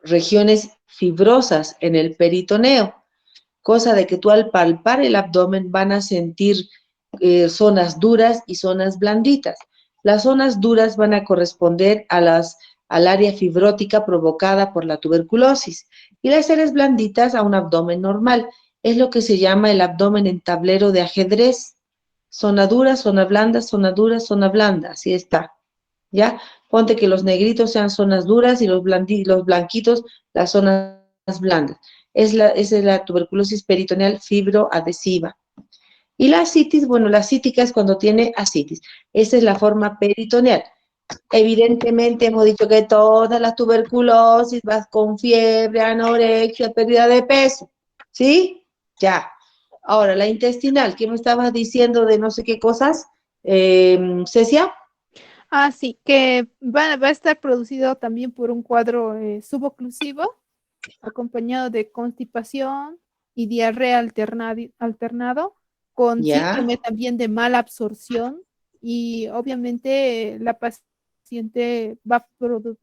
regiones fibrosas en el peritoneo, cosa de que tú al palpar el abdomen van a sentir zonas duras y zonas blanditas. Las zonas duras van a corresponder al área fibrótica provocada por la tuberculosis y las áreas blanditas a un abdomen normal. Es lo que se llama el abdomen en tablero de ajedrez. Zona dura, zona blanda, zona dura, zona blanda. Así está. ¿Ya? Ponte que los negritos sean zonas duras y los blanquitos las zonas blandas. Esa es la tuberculosis peritoneal fibroadhesiva. Y la ascitis, bueno, la ascítica es cuando tiene ascitis. Esa es la forma peritoneal. Evidentemente hemos dicho que todas las tuberculosis vas con fiebre, anorexia, pérdida de peso. ¿Sí? Ya. Ahora, la intestinal, ¿qué me estabas diciendo de no sé qué cosas? Cecia. Ah, sí, que va a estar producido también por un cuadro suboclusivo, acompañado de constipación y diarrea alternado, con Ya. síndrome también de mala absorción y obviamente la paciente va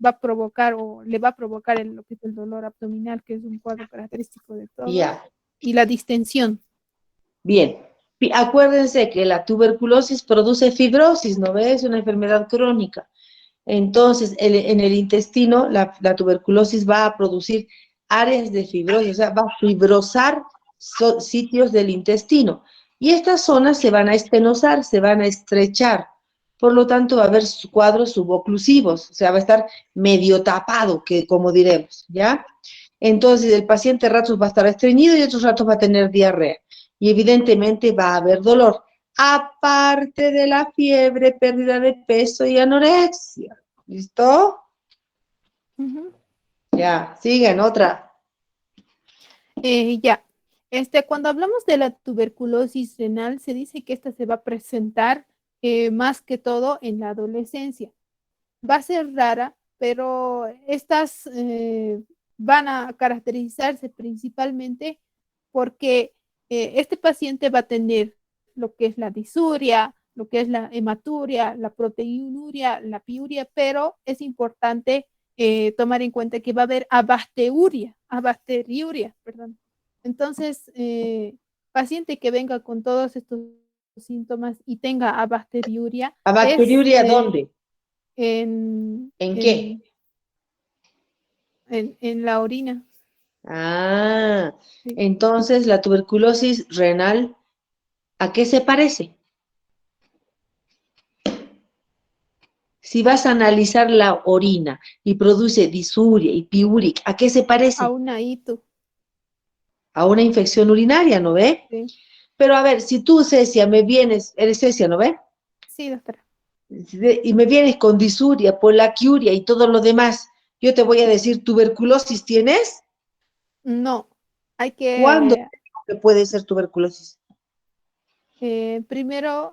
a provocar o le va a provocar lo que es el dolor abdominal, que es un cuadro característico de todos, Ya. y la distensión. Bien. Acuérdense que la tuberculosis produce fibrosis, ¿no ves? Una enfermedad crónica. Entonces, en el intestino, la tuberculosis va a producir áreas de fibrosis, o sea, va a fibrosar sitios del intestino. Y estas zonas se van a estenosar, se van a estrechar. Por lo tanto, va a haber cuadros suboclusivos, o sea, va a estar medio tapado, que como diremos, ¿ya? Entonces, el paciente ratos va a estar estreñido y otros ratos va a tener diarrea. Y evidentemente va a haber dolor, aparte de la fiebre, pérdida de peso y anorexia. ¿Listo? Ujú. Ya, siguen, otra. Ya. Cuando hablamos de la tuberculosis renal, se dice que esta se va a presentar más que todo en la adolescencia. Va a ser rara, pero estas van a caracterizarse principalmente porque este paciente va a tener lo que es la disuria, lo que es la hematuria, la proteinuria, la piuria, pero es importante tomar en cuenta que va a haber abasteriuria, perdón. Entonces, paciente que venga con todos estos síntomas y tenga abasteriuria, ¿A es bacteriuria dónde? en, ¿En qué? en, en la orina. Ah, Sí. entonces la tuberculosis renal, ¿a qué se parece? Si vas a analizar la orina y produce disuria y piúrica, ¿a qué se A parece? una ITU. A una infección urinaria, ¿no ve? Sí, Pero a ver, si tú, Cecia, me vienes, eres Cecia, ¿no ve? sí, doctora. Y me vienes con disuria, polaquiuria y todo lo demás, yo te voy a decir, ¿tuberculosis tienes? No, hay ¿Cuándo que que puede ser tuberculosis? primero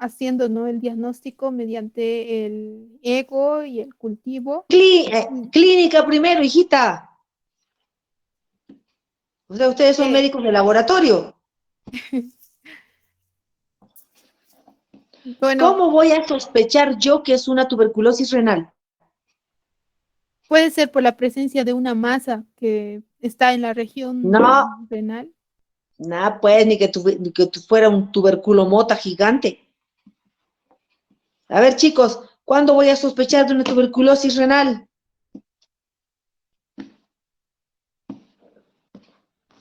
haciendo, ¿no?, el diagnóstico mediante el ego y el cultivo. Mm, Clínica primero, hijita. O sea, ustedes son eh, médicos de laboratorio. bueno, ¿Cómo voy a sospechar yo que es una tuberculosis renal? puede ser por la presencia de una masa que está en la No, región renal. nada, pues, ni que fuera un tuberculo mota gigante. A ver, chicos, ¿cuándo voy a sospechar de una tuberculosis renal?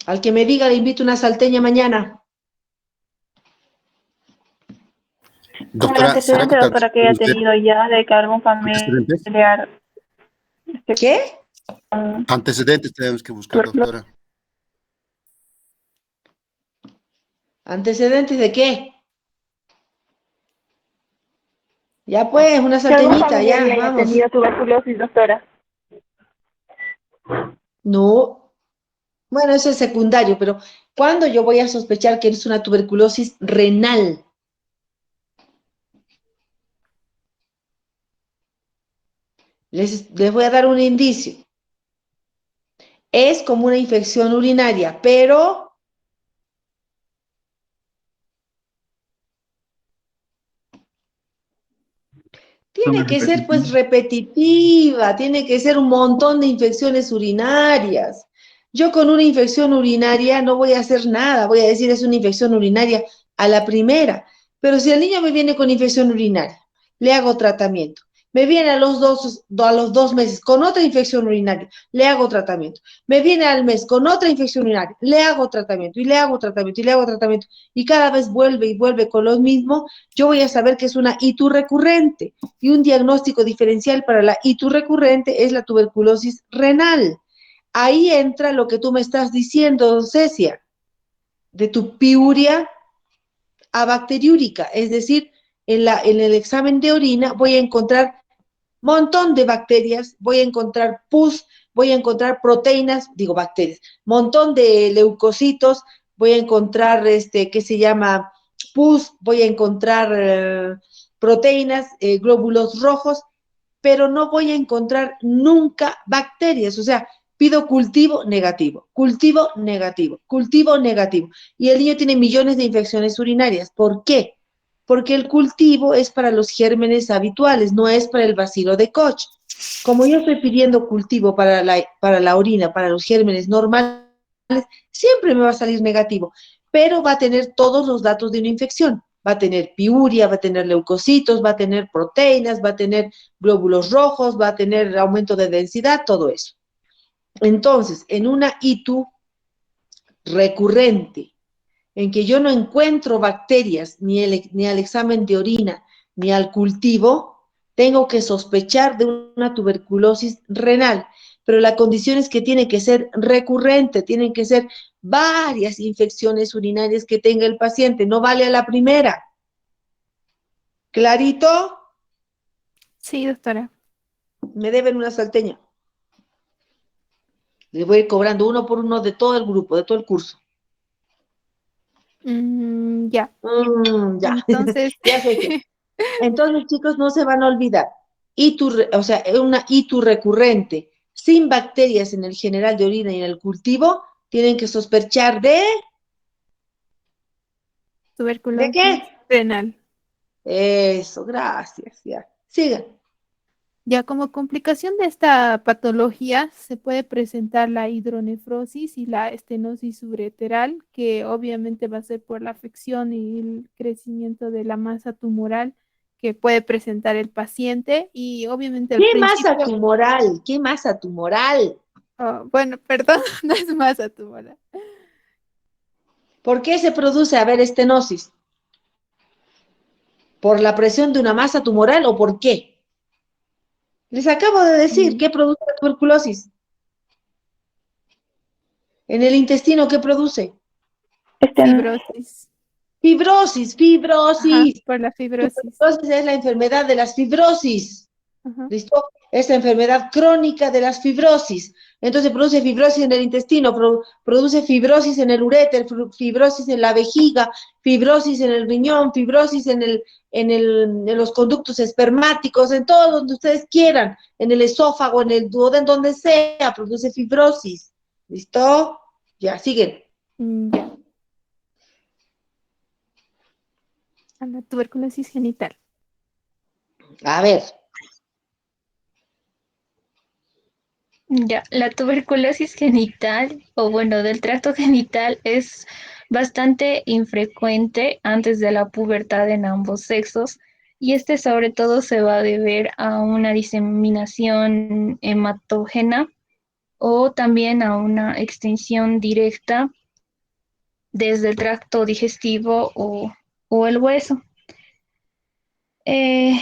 Al que me diga, le invito una salteña mañana. Como el Doctora, ¿será antecedente, que tal vez doctora, que puede haya usted tenido ya de que algún antecedentes? familiar esté ¿Qué? con Antecedentes tenemos que buscar, tuberculosis. doctora. ¿Antecedentes de qué? Ya pues, una Que algún salteñita, familiar ya, ya haya vamos. tenido tuberculosis, doctora. No, bueno, eso es secundario, pero ¿cuándo yo voy a sospechar que es una tuberculosis renal? Les voy a dar un indicio. Es como una infección urinaria, pero tiene que ser pues repetitiva, tiene que ser un montón de infecciones urinarias. Yo con una infección urinaria no voy a hacer nada, voy a decir es una infección urinaria a la primera, pero si el niño me viene con infección urinaria, le hago tratamiento. Me viene a los 2 meses con otra infección urinaria, le hago tratamiento. Me viene al mes con otra infección urinaria, le hago tratamiento y le hago tratamiento y le hago tratamiento. Y cada vez vuelve y vuelve con lo mismo, yo voy a saber que es una ITU recurrente. Y un diagnóstico diferencial para la ITU recurrente es la tuberculosis renal. Ahí entra lo que tú me estás diciendo, Cecia, de tu piuria abacteriúrica, es decir, en el examen de orina voy a encontrar montón de bacterias, voy a encontrar pus, voy a encontrar proteínas, digo bacterias, montón de leucocitos, voy a encontrar ¿qué se llama? Pus, voy a encontrar proteínas, glóbulos rojos, pero no voy a encontrar nunca bacterias, o sea, pido cultivo negativo, cultivo negativo, cultivo negativo. Y el niño tiene millones de infecciones urinarias. ¿Por qué? Porque el cultivo es para los gérmenes habituales, no es para el bacilo de Koch. Como yo estoy pidiendo cultivo para la orina, para los gérmenes normales, siempre me va a salir negativo, pero va a tener todos los datos de una infección. Va a tener piuria, va a tener leucocitos, va a tener proteínas, va a tener glóbulos rojos, va a tener aumento de densidad, todo eso. Entonces, en una ITU recurrente, en que yo no encuentro bacterias ni al examen de orina ni al cultivo, tengo que sospechar de una tuberculosis renal. Pero la condición es que tiene que ser recurrente, tienen que ser varias infecciones urinarias que tenga el paciente, no vale a la primera. ¿Clarito? Sí, doctora. Me deben una salteña. Les voy a ir cobrando uno por uno de todo el grupo, de todo el curso. Ya. Ya, Entonces, ya sé que. Entonces, chicos, no se van a olvidar. O sea, una ITU recurrente sin bacterias en el general de orina y en el cultivo, tienen que sospechar ¿de tuberculosis qué? renal. Eso, gracias, ya. Sigan. Ya como complicación de esta patología se puede presentar la hidronefrosis y la estenosis ureteral, que obviamente va a ser por la afección y el crecimiento de la masa tumoral que puede presentar el paciente y obviamente al ¿Qué masa principio, tumoral? ¿Qué masa tumoral? bueno, perdón, no es masa tumoral. ¿Por qué se produce, a ver, estenosis? ¿Por la presión de una masa tumoral o por qué? Les acabo de decir, Mm, ¿qué produce la tuberculosis? En el intestino, ¿qué produce? Este, Fibrosis. Fibrosis, Ajá, fibrosis. por la fibrosis. Tuberculosis es la enfermedad de las fibrosis. Ajá. ¿Listo? Es la enfermedad crónica de las fibrosis. Entonces produce fibrosis en el intestino, produce fibrosis en el uréter, fibrosis en la vejiga, fibrosis en el riñón, fibrosis en los conductos espermáticos, en todo donde ustedes quieran, en el esófago, en el duodeno, en donde sea, produce fibrosis. ¿Listo? Ya, siguen. Ya, a la tuberculosis genital. A ver, Ya, la tuberculosis genital, o bueno, del tracto genital es bastante infrecuente antes de la pubertad en ambos sexos y este sobre todo se va a deber a una diseminación hematógena o también a una extensión directa desde el tracto digestivo o el hueso. Eh,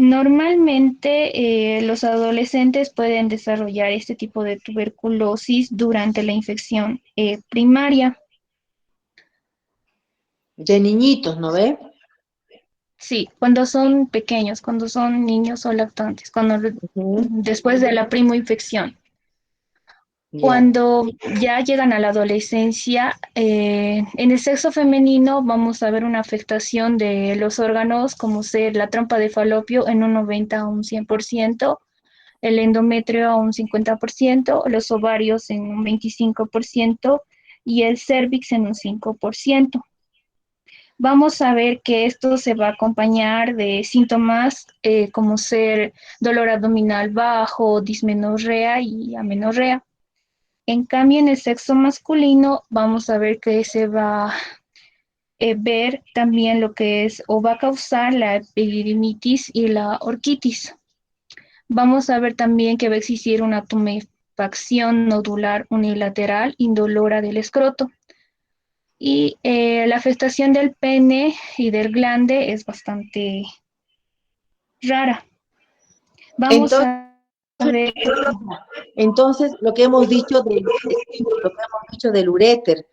Normalmente los adolescentes pueden desarrollar este tipo de tuberculosis durante la infección primaria. de niñitos, ¿no ve? Sí, cuando son pequeños, cuando son niños o lactantes, Ujú, después de la primoinfección. ya. Cuando ya llegan a la adolescencia, en el sexo femenino vamos a ver una afectación de los órganos como ser la trompa de falopio en un 90 a un 100%, el endometrio a un 50%, los ovarios en un 25% y el cérvix en un 5%. Vamos a ver que esto se va a acompañar de síntomas como ser dolor abdominal bajo, dismenorrea y amenorrea. En cambio, en el sexo masculino vamos a ver que se va a ver también lo que es o va a causar la epididimitis y la orquitis. Vamos a ver también que va a existir una tumefacción nodular unilateral indolora del escroto. Y la afectación del pene y del glande es bastante rara. Vamos Entonces, a ver, Entonces, lo que hemos dicho del uréter,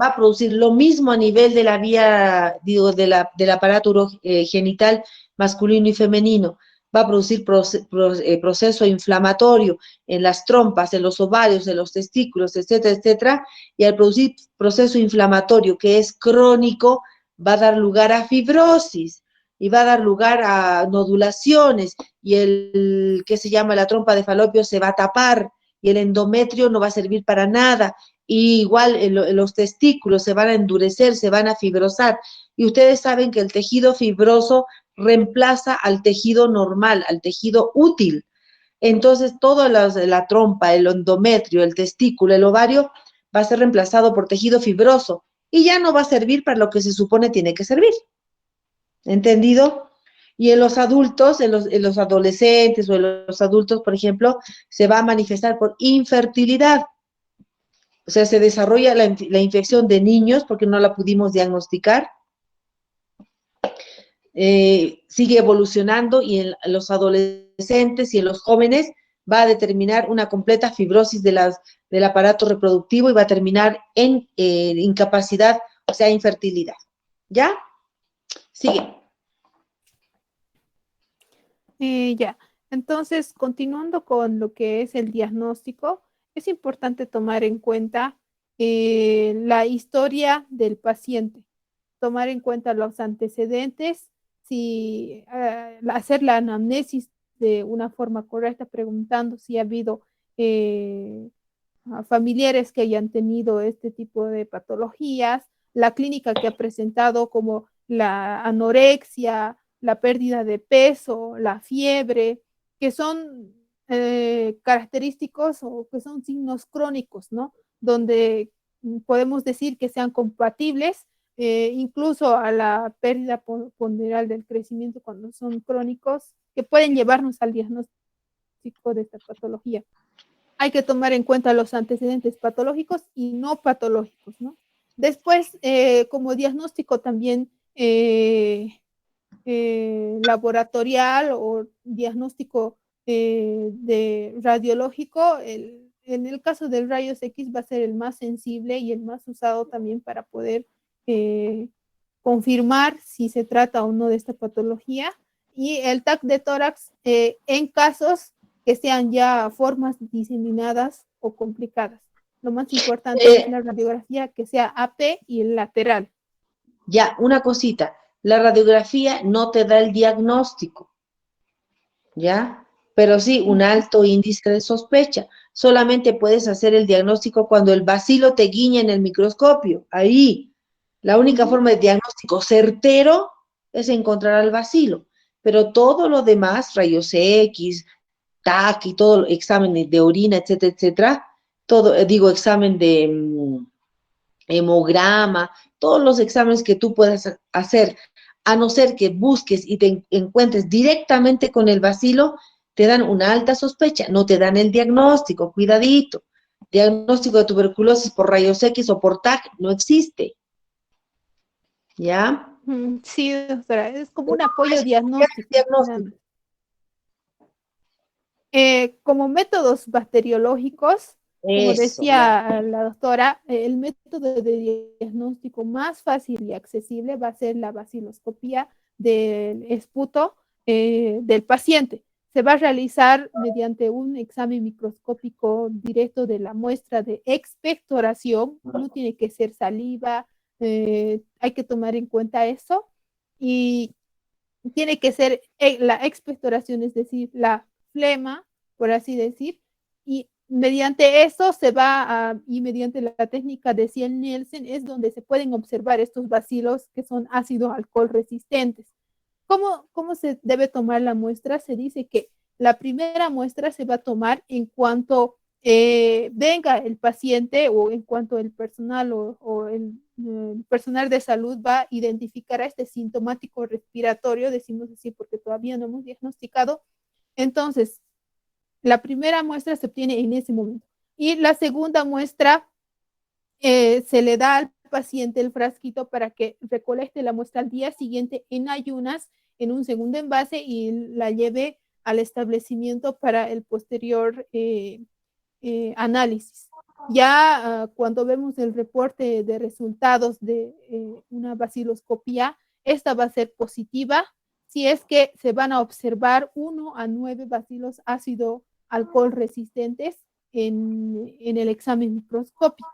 va a producir lo mismo a nivel de la vía, digo, del aparato genital masculino y femenino. Va a producir proceso inflamatorio en las trompas, en los ovarios, en los testículos, etcétera, etcétera. Y al producir proceso inflamatorio que es crónico, va a dar lugar a fibrosis y va a dar lugar a nodulaciones y que se llama la trompa de falopio se va a tapar y el endometrio no va a servir para nada. Y igual los testículos se van a endurecer, se van a fibrosar. Y ustedes saben que el tejido fibroso reemplaza al tejido normal, al tejido útil. Entonces, toda la trompa, el endometrio, el testículo, el ovario, va a ser reemplazado por tejido fibroso y ya no va a servir para lo que se supone tiene que servir. ¿Entendido? Y en los adultos, en los adolescentes o en los adultos, por ejemplo, se va a manifestar por infertilidad. O sea, se desarrolla la infección de niños porque no la pudimos diagnosticar, sigue evolucionando y en los adolescentes y en los jóvenes va a determinar una completa fibrosis del aparato reproductivo y va a terminar en incapacidad, o sea, infertilidad. ¿Ya? Sigue. Ya, entonces, continuando con lo que es el diagnóstico, es importante tomar en cuenta la historia del paciente, tomar en cuenta los antecedentes, si hacer la anamnesis de una forma correcta, preguntando si ha habido a familiares que hayan tenido este tipo de patologías, la clínica que ha presentado como la anorexia, la pérdida de peso, la fiebre, que son característicos o que son signos crónicos, ¿no? Donde podemos decir que sean compatibles incluso a la pérdida ponderal del crecimiento cuando son crónicos, que pueden llevarnos al diagnóstico de esta patología. Hay que tomar en cuenta los antecedentes patológicos y no patológicos, ¿no? Después, como diagnóstico también laboratorial o diagnóstico de radiológico, en el caso del rayos X va a ser el más sensible y el más usado también para poder confirmar si se trata o no de esta patología. Y el TAC de tórax en casos que sean ya formas diseminadas o complicadas. Lo más importante es la radiografía que sea AP y el lateral. Ya, una cosita, la radiografía no te da el diagnóstico, ¿ya? Pero sí un alto índice de sospecha. Solamente puedes hacer el diagnóstico cuando el bacilo te guiña en el microscopio. Ahí, la única forma de diagnóstico certero es encontrar al bacilo. Pero todo lo demás, rayos X, TAC y todo, examen de orina, etcétera, etcétera, todo, digo, examen de hemograma, todos los exámenes que tú puedas hacer, a no ser que busques y te encuentres directamente con el bacilo, te dan una alta sospecha, no te dan el diagnóstico, cuidadito. Diagnóstico de tuberculosis por rayos X o por TAC no existe. ¿Ya? Sí, doctora, es como un apoyo diagnóstico. Como métodos bacteriológicos, como decía la doctora, el método de diagnóstico más fácil y accesible va a ser la baciloscopía del esputo del paciente. Se va a realizar mediante un examen microscópico directo de la muestra de expectoración, no tiene que ser saliva, hay que tomar en cuenta eso, y tiene que ser la expectoración, es decir, la flema, por así decir, y mediante eso se va a, y mediante la técnica de Ciel-Nielsen es donde se pueden observar estos bacilos que son ácido alcohol resistentes. ¿Cómo se debe tomar la muestra? Se dice que la primera muestra se va a tomar en cuanto venga el paciente o en cuanto el personal o el personal de salud va a identificar a este sintomático respiratorio, decimos así porque todavía no hemos diagnosticado. Entonces, la primera muestra se obtiene en ese momento. Y la segunda muestra se le da al paciente el frasquito para que recolecte la muestra al día siguiente en ayunas, en un segundo envase y la lleve al establecimiento para el posterior análisis. Ya cuando vemos el reporte de resultados de una baciloscopía, esta va a ser positiva si es que se van a observar 1 a 9 bacilos ácido alcohol resistentes en el examen microscópico.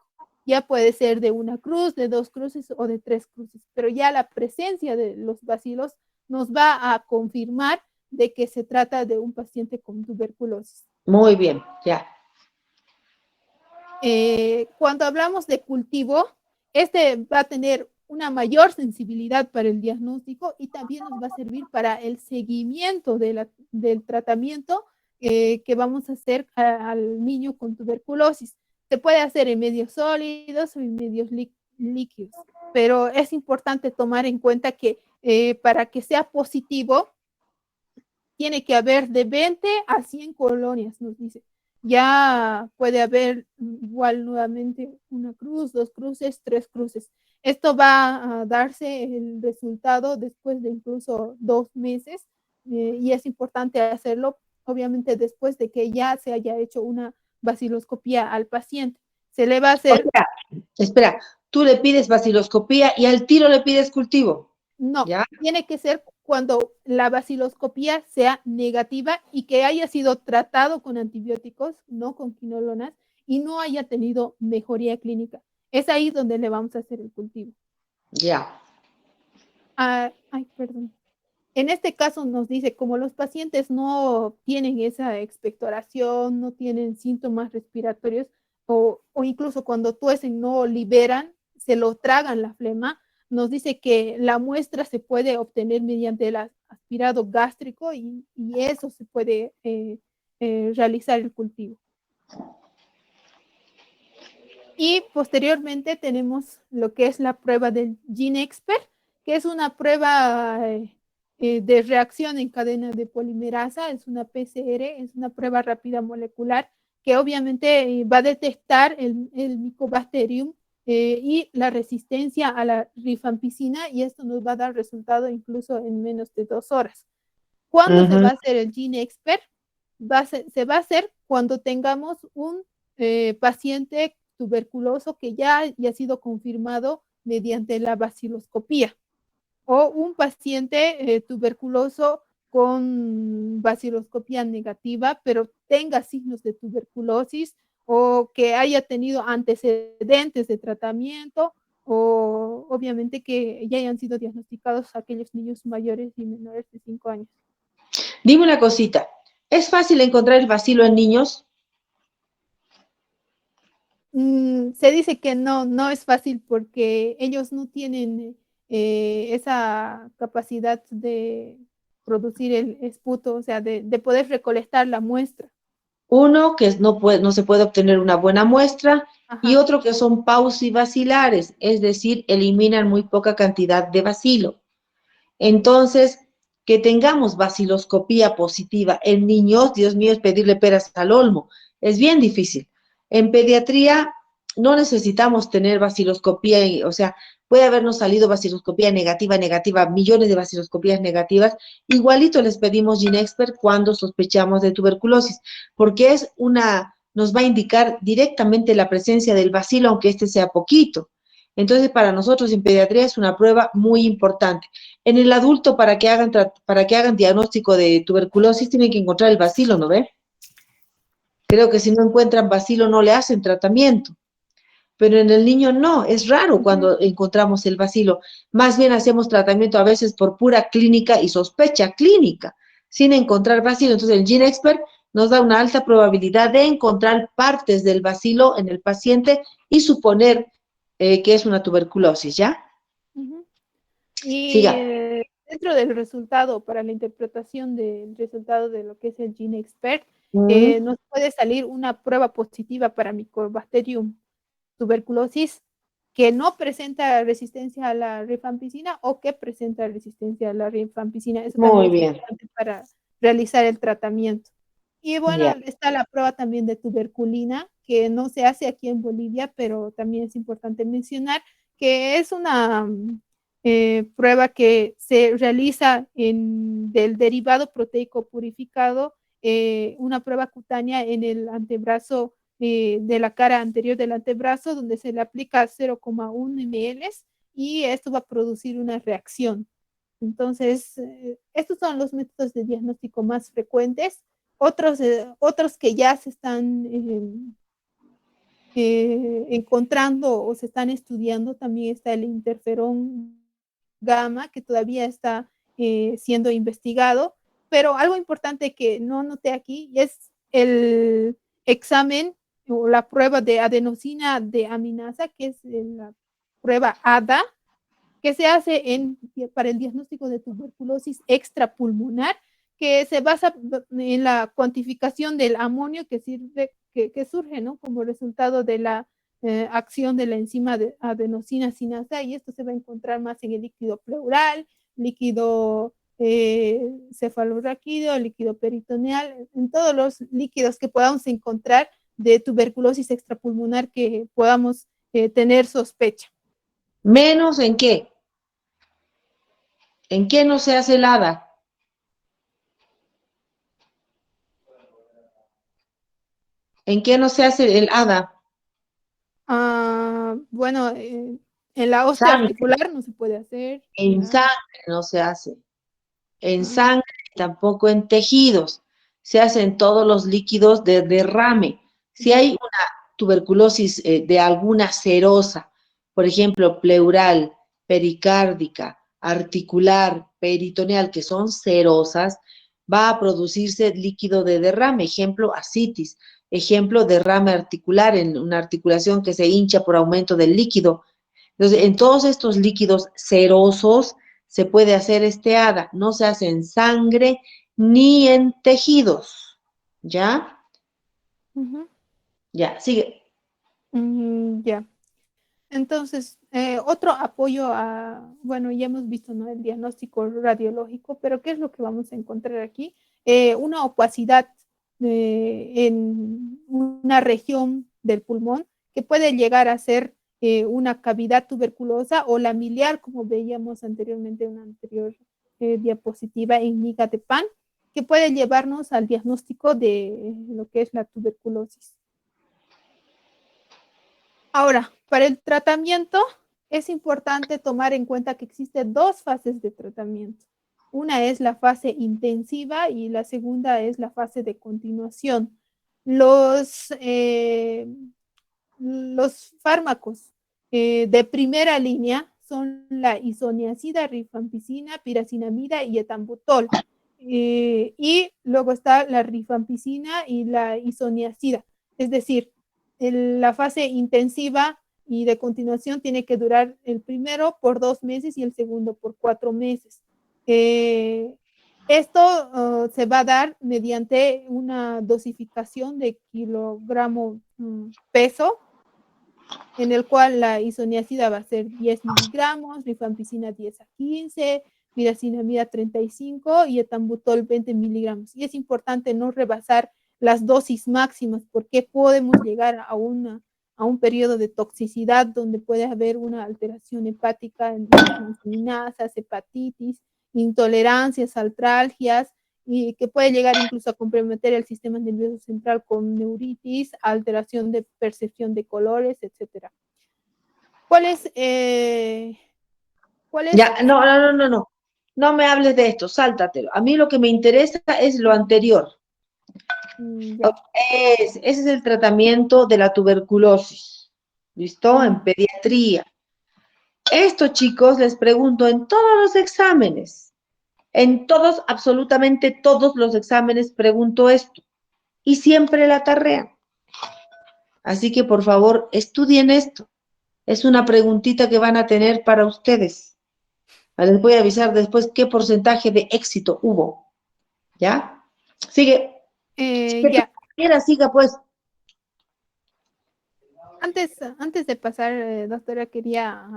Ya puede ser de 1 cruz, de 2 cruces o de 3 cruces, pero ya la presencia de los bacilos nos va a confirmar de que se trata de un paciente con tuberculosis. Muy bien, ya. Cuando hablamos de cultivo, este va a tener una mayor sensibilidad para el diagnóstico y también nos va a servir para el seguimiento del tratamiento que vamos a hacer al niño con tuberculosis. Se puede hacer en medios sólidos o en medios líquidos, pero es importante tomar en cuenta que para que sea positivo, tiene que haber de 20 a 100 colonias, nos dice. Ya puede haber igual nuevamente 1 cruz, 2 cruces, 3 cruces. Esto va a darse el resultado después de incluso 2 meses y es importante hacerlo, obviamente, después de que ya se haya hecho una baciloscopía al paciente. Se le va a hacer... O sea, espera, tú le pides baciloscopía y al tiro le pides cultivo. No, ¿ya? Tiene que ser cuando la baciloscopía sea negativa y que haya sido tratado con antibióticos, no con quinolonas, y no haya tenido mejoría clínica. Es ahí donde le vamos a hacer el cultivo. Ya. Perdón. En este caso nos dice, como los pacientes no tienen esa expectoración, no tienen síntomas respiratorios, o incluso cuando tuesen no liberan, se lo tragan la flema, nos dice que la muestra se puede obtener mediante el aspirado gástrico y eso se puede realizar el cultivo. Y posteriormente tenemos lo que es la prueba del GeneXpert, que es una prueba de reacción en cadena de polimerasa, es una PCR, es una prueba rápida molecular que obviamente va a detectar el Mycobacterium y la resistencia a la rifampicina, y esto nos va a dar resultado incluso en menos de 2 horas. ¿Cuándo se va a hacer el GeneXpert? Se va a hacer cuando tengamos un paciente tuberculoso que ya haya sido confirmado mediante la baciloscopía, o un paciente tuberculoso con baciloscopía negativa, pero tenga signos de tuberculosis o que haya tenido antecedentes de tratamiento, o obviamente que ya hayan sido diagnosticados aquellos niños mayores y menores de 5 años. Dime una cosita, ¿es fácil encontrar el bacilo en niños? Se dice que no es fácil porque ellos no tienen esa capacidad de producir el esputo, o sea, de poder recolectar la muestra. Uno, que no se puede obtener una buena muestra, y Ajá. otro que son paucivacilares, es decir, eliminan muy poca cantidad de bacilo. Entonces, que tengamos baciloscopía positiva en niños, Dios mío, es pedirle peras al olmo. Es bien difícil. En pediatría no necesitamos tener baciloscopía, o sea, puede habernos salido baciloscopía negativa, millones de baciloscopías negativas. Igualito les pedimos GeneXpert cuando sospechamos de tuberculosis, porque nos va a indicar directamente la presencia del bacilo, aunque este sea poquito. Entonces, para nosotros en pediatría es una prueba muy importante. En el adulto, para que hagan diagnóstico de tuberculosis, tienen que encontrar el bacilo, ¿no ve? Creo que si no encuentran bacilo no le hacen tratamiento. Pero en el niño no, es raro cuando encontramos el bacilo. Más bien hacemos tratamiento a veces por pura clínica y sospecha clínica, sin encontrar bacilo. Entonces el GeneXpert nos da una alta probabilidad de encontrar partes del bacilo en el paciente y suponer que es una tuberculosis, ¿ya? Y Siga. dentro del resultado, para la interpretación del resultado de lo que es el GeneXpert, nos puede salir una prueba positiva para Mycobacterium tuberculosis que no presenta resistencia a la rifampicina o que presenta resistencia a la rifampicina. Eso Muy también es bien. importante para realizar el tratamiento. Y bueno, Ya. está la prueba también de tuberculina, que no se hace aquí en Bolivia, pero también es importante mencionar que es una prueba que se realiza del derivado proteico purificado, una prueba cutánea en el antebrazo de la cara anterior del antebrazo, donde se le aplica 0,1 ml y esto va a producir una reacción. Entonces, estos son los métodos de diagnóstico más frecuentes. Otros que ya se están encontrando o se están estudiando, también está el interferón gamma, que todavía está siendo investigado, pero algo importante que no noté aquí es el examen o la prueba de adenosina de aminasa, que es la prueba ADA, que se hace para el diagnóstico de tuberculosis extrapulmonar, que se basa en la cuantificación del amonio que surge, ¿no?, como resultado de la acción de la enzima de adenosina sinasa, y esto se va a encontrar más en el líquido pleural, líquido cefalorraquídeo, líquido peritoneal, en todos los líquidos que podamos encontrar de tuberculosis extrapulmonar que podamos tener sospecha. ¿Menos en qué? ¿En qué no se hace el ADA? ¿En qué no se hace el ADA? Bueno, en la hostia Sangre. articular no se puede hacer. En sangre no se hace. En sangre, tampoco en tejidos. Se hacen todos los líquidos de derrame. Si hay tuberculosis de alguna serosa, por ejemplo, pleural, pericárdica, articular, peritoneal, que son serosas, va a producirse líquido de derrame, ejemplo, ascitis, ejemplo, derrame articular en una articulación que se hincha por aumento del líquido. Entonces, en todos estos líquidos serosos se puede hacer esteada, no se hace en sangre ni en tejidos, ¿ya? Ya, sigue. Ya. Entonces, otro apoyo a, bueno, ya hemos visto, ¿no? El diagnóstico radiológico, pero ¿qué es lo que vamos a encontrar aquí? Una opacidad en una región del pulmón que puede llegar a ser una cavidad tuberculosa o la miliar, como veíamos anteriormente en una anterior diapositiva en miga de pan, que puede llevarnos al diagnóstico de lo que es la tuberculosis. Ahora, para el tratamiento es importante tomar en cuenta que existen dos fases de tratamiento. Una es la fase intensiva y la segunda es la fase de continuación. Los fármacos de primera línea son la isoniazida, rifampicina, piracinamida y etambutol. Y luego está la rifampicina y la isoniazida. Es decir, la fase intensiva y de continuación tiene que durar el primero por 2 meses y el segundo por 4 meses. Esto se va a dar mediante una dosificación de kilogramo peso, en el cual la isoniazida va a ser 10 miligramos, rifampicina 10 a 15, piracinamida 35 y etambutol 20 miligramos. Y es importante no rebasar las dosis máximas porque podemos llegar a un periodo de toxicidad donde puede haber una alteración hepática en transaminasas, hepatitis, intolerancias, artralgias, y que puede llegar incluso a comprometer el sistema nervioso central con neuritis, alteración de percepción de colores, etc. ¿Cuál es? Ya, no. No me hables de esto, sáltatelo. A mí lo que me interesa es lo anterior. Ya. Ese es el tratamiento de la tuberculosis. ¿Listo? En pediatría. Esto, chicos, les pregunto en todos los exámenes. En todos, absolutamente todos los exámenes pregunto esto. Y siempre la tarrean. Así que, por favor, estudien esto. Es una preguntita que van a tener para ustedes. Les voy a avisar después qué porcentaje de éxito hubo. ¿Ya? Sigue. Ya. Siga, pues. Antes de pasar, doctora, quería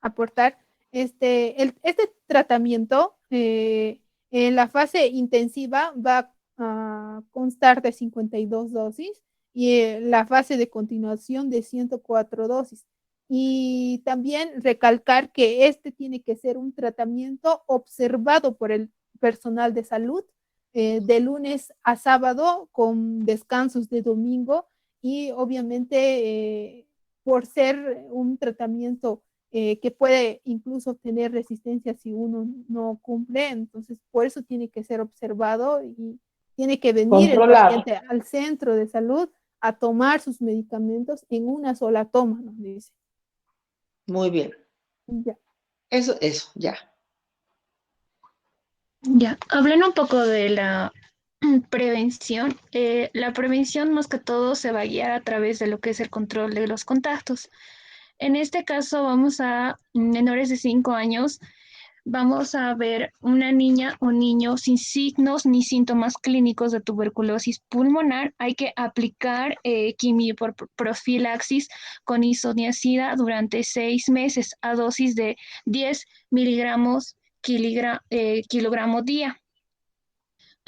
aportar este tratamiento en la fase intensiva va a constar de 52 dosis y la fase de continuación de 104 dosis. Y también recalcar que este tiene que ser un tratamiento observado por el personal de salud de lunes a sábado con descansos de domingo y obviamente por ser un tratamiento que puede incluso tener resistencia si uno no cumple, entonces por eso tiene que ser observado y tiene que venir el paciente al centro de salud a tomar sus medicamentos en una sola toma, nos dice. Muy bien. Ya. Eso, ya. Ya, hablando un poco de la prevención, la prevención más que todo se va a guiar a través de lo que es el control de los contactos. En este caso vamos a menores de 5 años, vamos a ver una niña o niño sin signos ni síntomas clínicos de tuberculosis pulmonar. Hay que aplicar quimioprofilaxis con isoniazida durante 6 meses a dosis de 10 miligramos kilogramo día.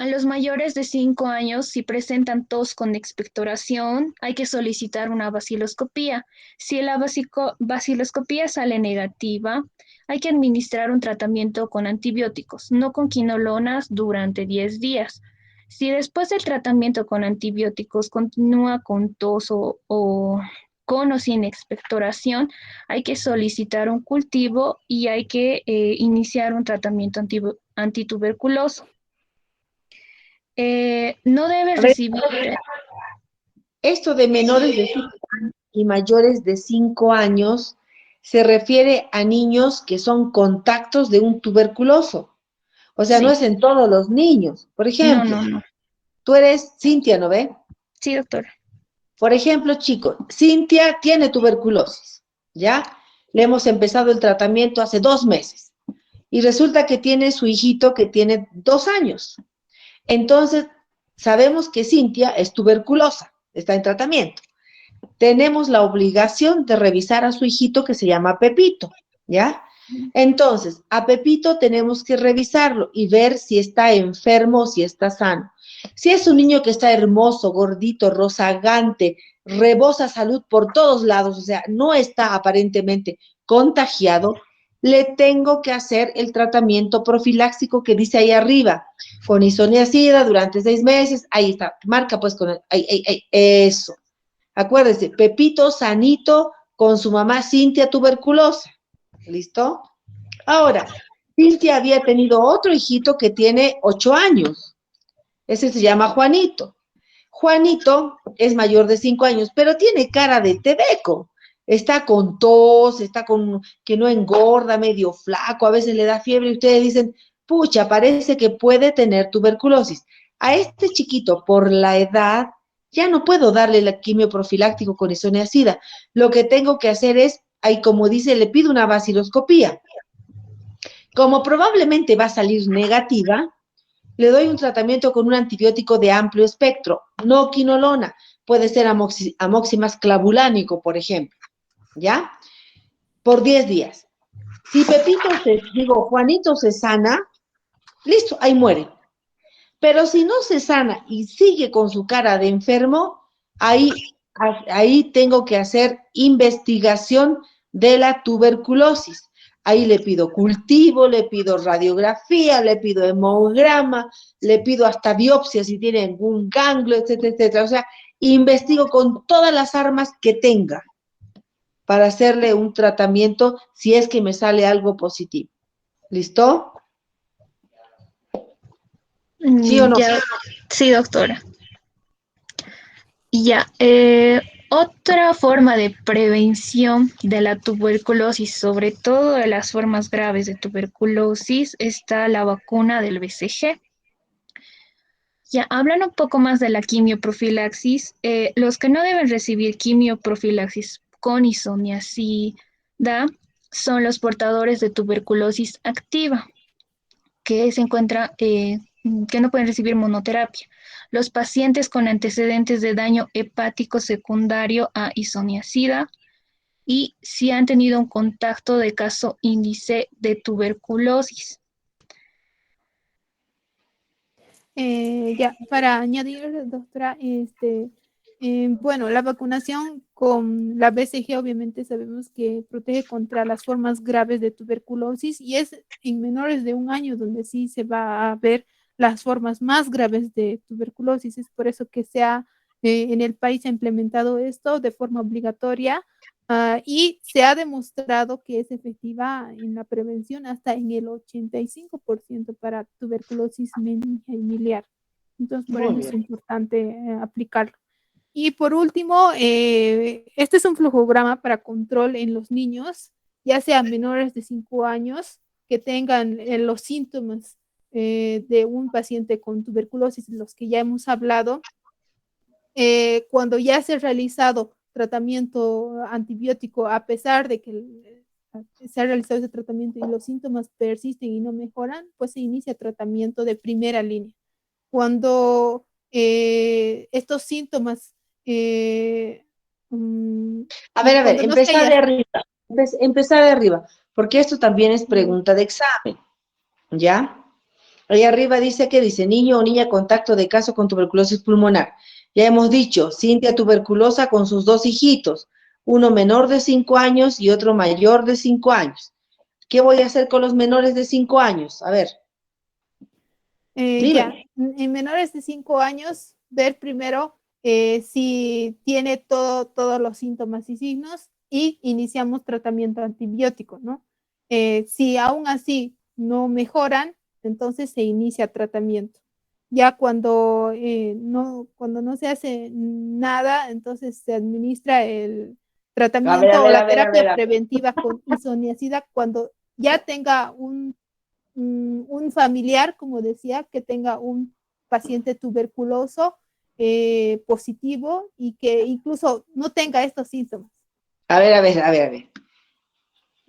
A los mayores de 5 años, si presentan tos con expectoración, hay que solicitar una vaciloscopía. Si la vaciloscopía sale negativa, hay que administrar un tratamiento con antibióticos, no con quinolonas, durante 10 días. Si después del tratamiento con antibióticos continúa con tos o con o sin expectoración, hay que solicitar un cultivo y hay que iniciar un tratamiento antituberculoso. No debe recibir Esto de menores de 5 años y mayores de 5 años se refiere a niños que son contactos de un tuberculoso. O sea, no Sí. es en todos los niños. Por No, ejemplo, no, no. tú eres Cintia, ¿no ve? Sí, doctora. Por ejemplo, chicos, Cintia tiene tuberculosis, ¿ya? Le hemos empezado el tratamiento hace 2 meses y resulta que tiene su hijito que tiene 2 años. Entonces, sabemos que Cintia es tuberculosa, está en tratamiento. Tenemos la obligación de revisar a su hijito que se llama Pepito, ¿ya? Entonces, a Pepito tenemos que revisarlo y ver si está enfermo o si está sano. Si es un niño que está hermoso, gordito, rozagante, rebosa salud por todos lados, o sea, no está aparentemente contagiado, le tengo que hacer el tratamiento profiláctico que dice ahí arriba, con isoniazida durante 6 meses, ahí está, marca pues con, eso. Acuérdese, Pepito sanito con su mamá Cintia tuberculosa. ¿Listo? Ahora, Cintia había tenido otro hijito que tiene 8 años. Ese se llama Juanito. Juanito es mayor de 5 años, pero tiene cara de tebeco. Está con tos, está con que no engorda, medio flaco, a veces le da fiebre y ustedes dicen, pucha, parece que puede tener tuberculosis. A este chiquito, por la edad, ya no puedo darle la quimio profiláctico con isoniazida. Lo que tengo que hacer es, ahí como dice, le pido una vaciloscopía. Como probablemente va a salir negativa, le doy un tratamiento con un antibiótico de amplio espectro, no quinolona, puede ser amoximas clavulánico, por ejemplo, ¿ya? Por 10 días. Si Juanito se sana, listo, ahí muere. Pero si no se sana y sigue con su cara de enfermo, ahí tengo que hacer investigación de la tuberculosis. Ahí le pido cultivo, le pido radiografía, le pido hemograma, le pido hasta biopsia si tiene algún ganglio, etcétera, etcétera. O sea, investigo con todas las armas que tenga para hacerle un tratamiento si es que me sale algo positivo. ¿Listo? ¿Sí o no? Ya, sí, doctora. Ya, otra forma de prevención de la tuberculosis, sobre todo de las formas graves de tuberculosis, está la vacuna del BCG. Ya, hablan un poco más de la quimioprofilaxis. Los que no deben recibir quimioprofilaxis con isoniazida son los portadores de tuberculosis activa, que se encuentra, que no pueden recibir monoterapia. Los pacientes con antecedentes de daño hepático secundario a isoniazida y si han tenido un contacto de caso índice de tuberculosis. Ya, para añadir, doctora, bueno, la vacunación con la BCG obviamente sabemos que protege contra las formas graves de tuberculosis y es en menores de 1 año donde sí se va a ver las formas más graves de tuberculosis. Es por eso que en el país se ha implementado esto de forma obligatoria. Y se ha demostrado que es efectiva en la prevención hasta en el 85% para tuberculosis meningia y miliar. Entonces, por Muy eso es bien. importante aplicarlo. Y por último, este es un flujograma para control en los niños, ya sea menores de 5 años, que tengan los síntomas de un paciente con tuberculosis, los que ya hemos hablado, cuando ya se ha realizado tratamiento antibiótico, a pesar de que se ha realizado ese tratamiento y los síntomas persisten y no mejoran, pues se inicia tratamiento de primera línea. Cuando estos síntomas, A ver, cuando no se empezar de haya... arriba, empezar de arriba, porque esto también es pregunta de examen, ¿ya? Ahí arriba dice que dice niño o niña contacto de caso con tuberculosis pulmonar. Ya hemos dicho, Cintia tuberculosa con sus 2 hijitos, uno menor de 5 años y otro mayor de 5 años. ¿Qué voy a hacer con los menores de 5 años? A ver, Ya, dime. en menores de 5 años, ver primero si tiene todos los síntomas y signos y iniciamos tratamiento antibiótico, ¿no? Si aún así no mejoran, entonces se inicia tratamiento. Ya cuando no se hace nada, entonces se administra el tratamiento o la terapia preventiva con isoniazida cuando ya tenga un familiar, como decía, que tenga un paciente tuberculoso positivo y que incluso no tenga estos síntomas. A ver.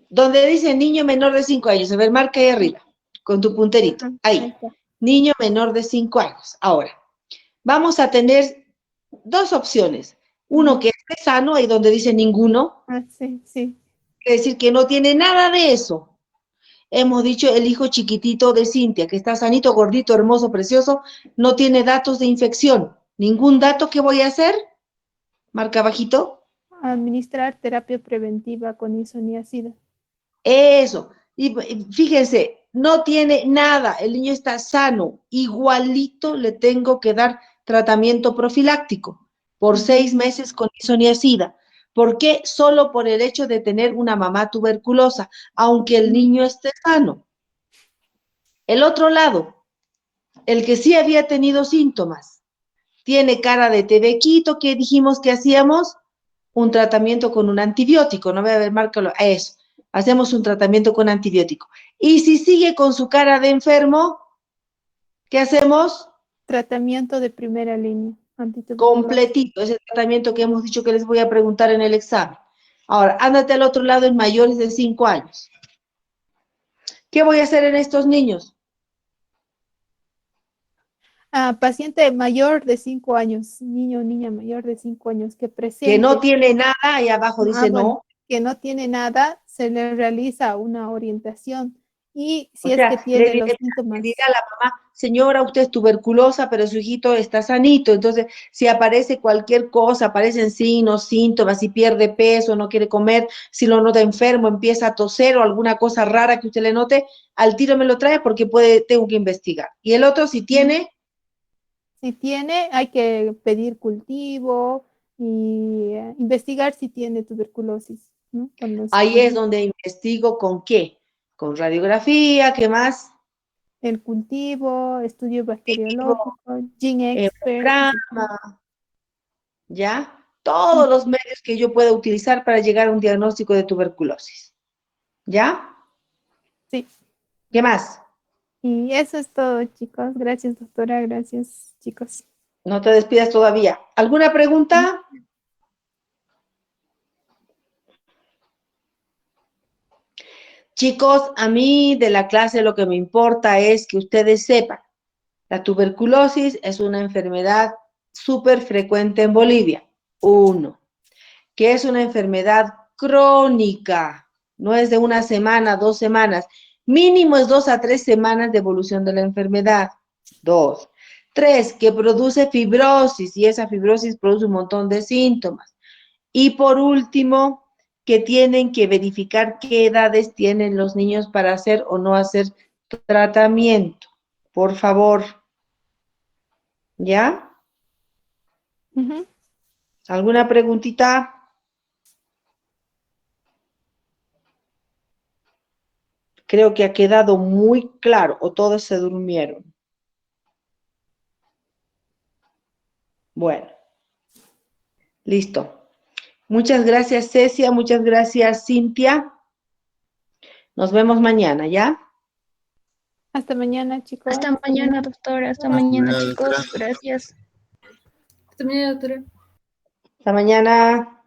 Donde dice niño menor de 5 años, a ver, marca ahí arriba, con tu punterito. Ahí, niño menor de 5 años. Ahora, vamos a tener dos opciones. Uno que esté sano, ahí donde dice ninguno. Sí, sí. Quiere decir que no tiene nada de eso. Hemos dicho el hijo chiquitito de Cintia, que está sanito, gordito, hermoso, precioso, no tiene datos de infección. ¿Ningún dato que voy a hacer? Marca bajito. Administrar terapia preventiva con isoniazida. Eso. Y fíjense, no tiene nada, el niño está sano, igualito le tengo que dar tratamiento profiláctico por 6 meses con isoniazida. ¿Por qué? Solo por el hecho de tener una mamá tuberculosa, aunque el niño esté sano. El otro lado, el que sí había tenido síntomas, tiene cara de tebequito, ¿qué dijimos que hacíamos? Un tratamiento con un antibiótico, no voy a ver, márcalo, eso. Hacemos un tratamiento con antibiótico. Y si sigue con su cara de enfermo, ¿qué hacemos? Tratamiento de primera línea. Completito, ese tratamiento que hemos dicho que les voy a preguntar en el examen. Ahora, ándate al otro lado en mayores de 5 años. ¿Qué voy a hacer en estos niños? Paciente mayor de 5 años, niño o niña mayor de 5 años que presente. Que no tiene nada, ahí abajo dice bueno, no. que no tiene nada, se le realiza una orientación. Y si O es sea, que tiene los síntomas. le dirá a la mamá, señora, usted es tuberculosa, pero su hijito está sanito. Entonces, si aparece cualquier cosa, aparecen signos, síntomas, si pierde peso, no quiere comer, si lo nota enfermo, empieza a toser o alguna cosa rara que usted le note, al tiro me lo trae porque tengo que investigar. Y el otro, si tiene... Si tiene, hay que pedir cultivo y investigar si tiene tuberculosis, ¿no? Ahí es donde investigo con qué, con radiografía, ¿qué más? El cultivo, estudio bacteriológico, Gene Expert. ¿Ya? Todos los medios que yo pueda utilizar para llegar a un diagnóstico de tuberculosis. ¿Ya? Sí. ¿Qué más? Y eso es todo, chicos. Gracias, doctora. Gracias, chicos. No te despidas todavía. ¿Alguna pregunta? Chicos, a mí de la clase lo que me importa es que ustedes sepan, la tuberculosis es una enfermedad súper frecuente en Bolivia. 1, que es una enfermedad crónica, no es de una semana, 2 semanas, mínimo es 2 a 3 semanas de evolución de la enfermedad. 2. 3, que produce fibrosis y esa fibrosis produce un montón de síntomas. Y por último, que tienen que verificar qué edades tienen los niños para hacer o no hacer tratamiento. Por favor. ¿Ya? ¿Alguna preguntita? Creo que ha quedado muy claro, o todos se durmieron. Bueno, listo. Muchas gracias, Cecia, muchas gracias, Cintia. Nos vemos mañana, ¿ya? Hasta mañana, chicos. Hasta mañana, doctora. Hasta mañana, chicos. Gracias. Hasta mañana, doctora. Hasta mañana.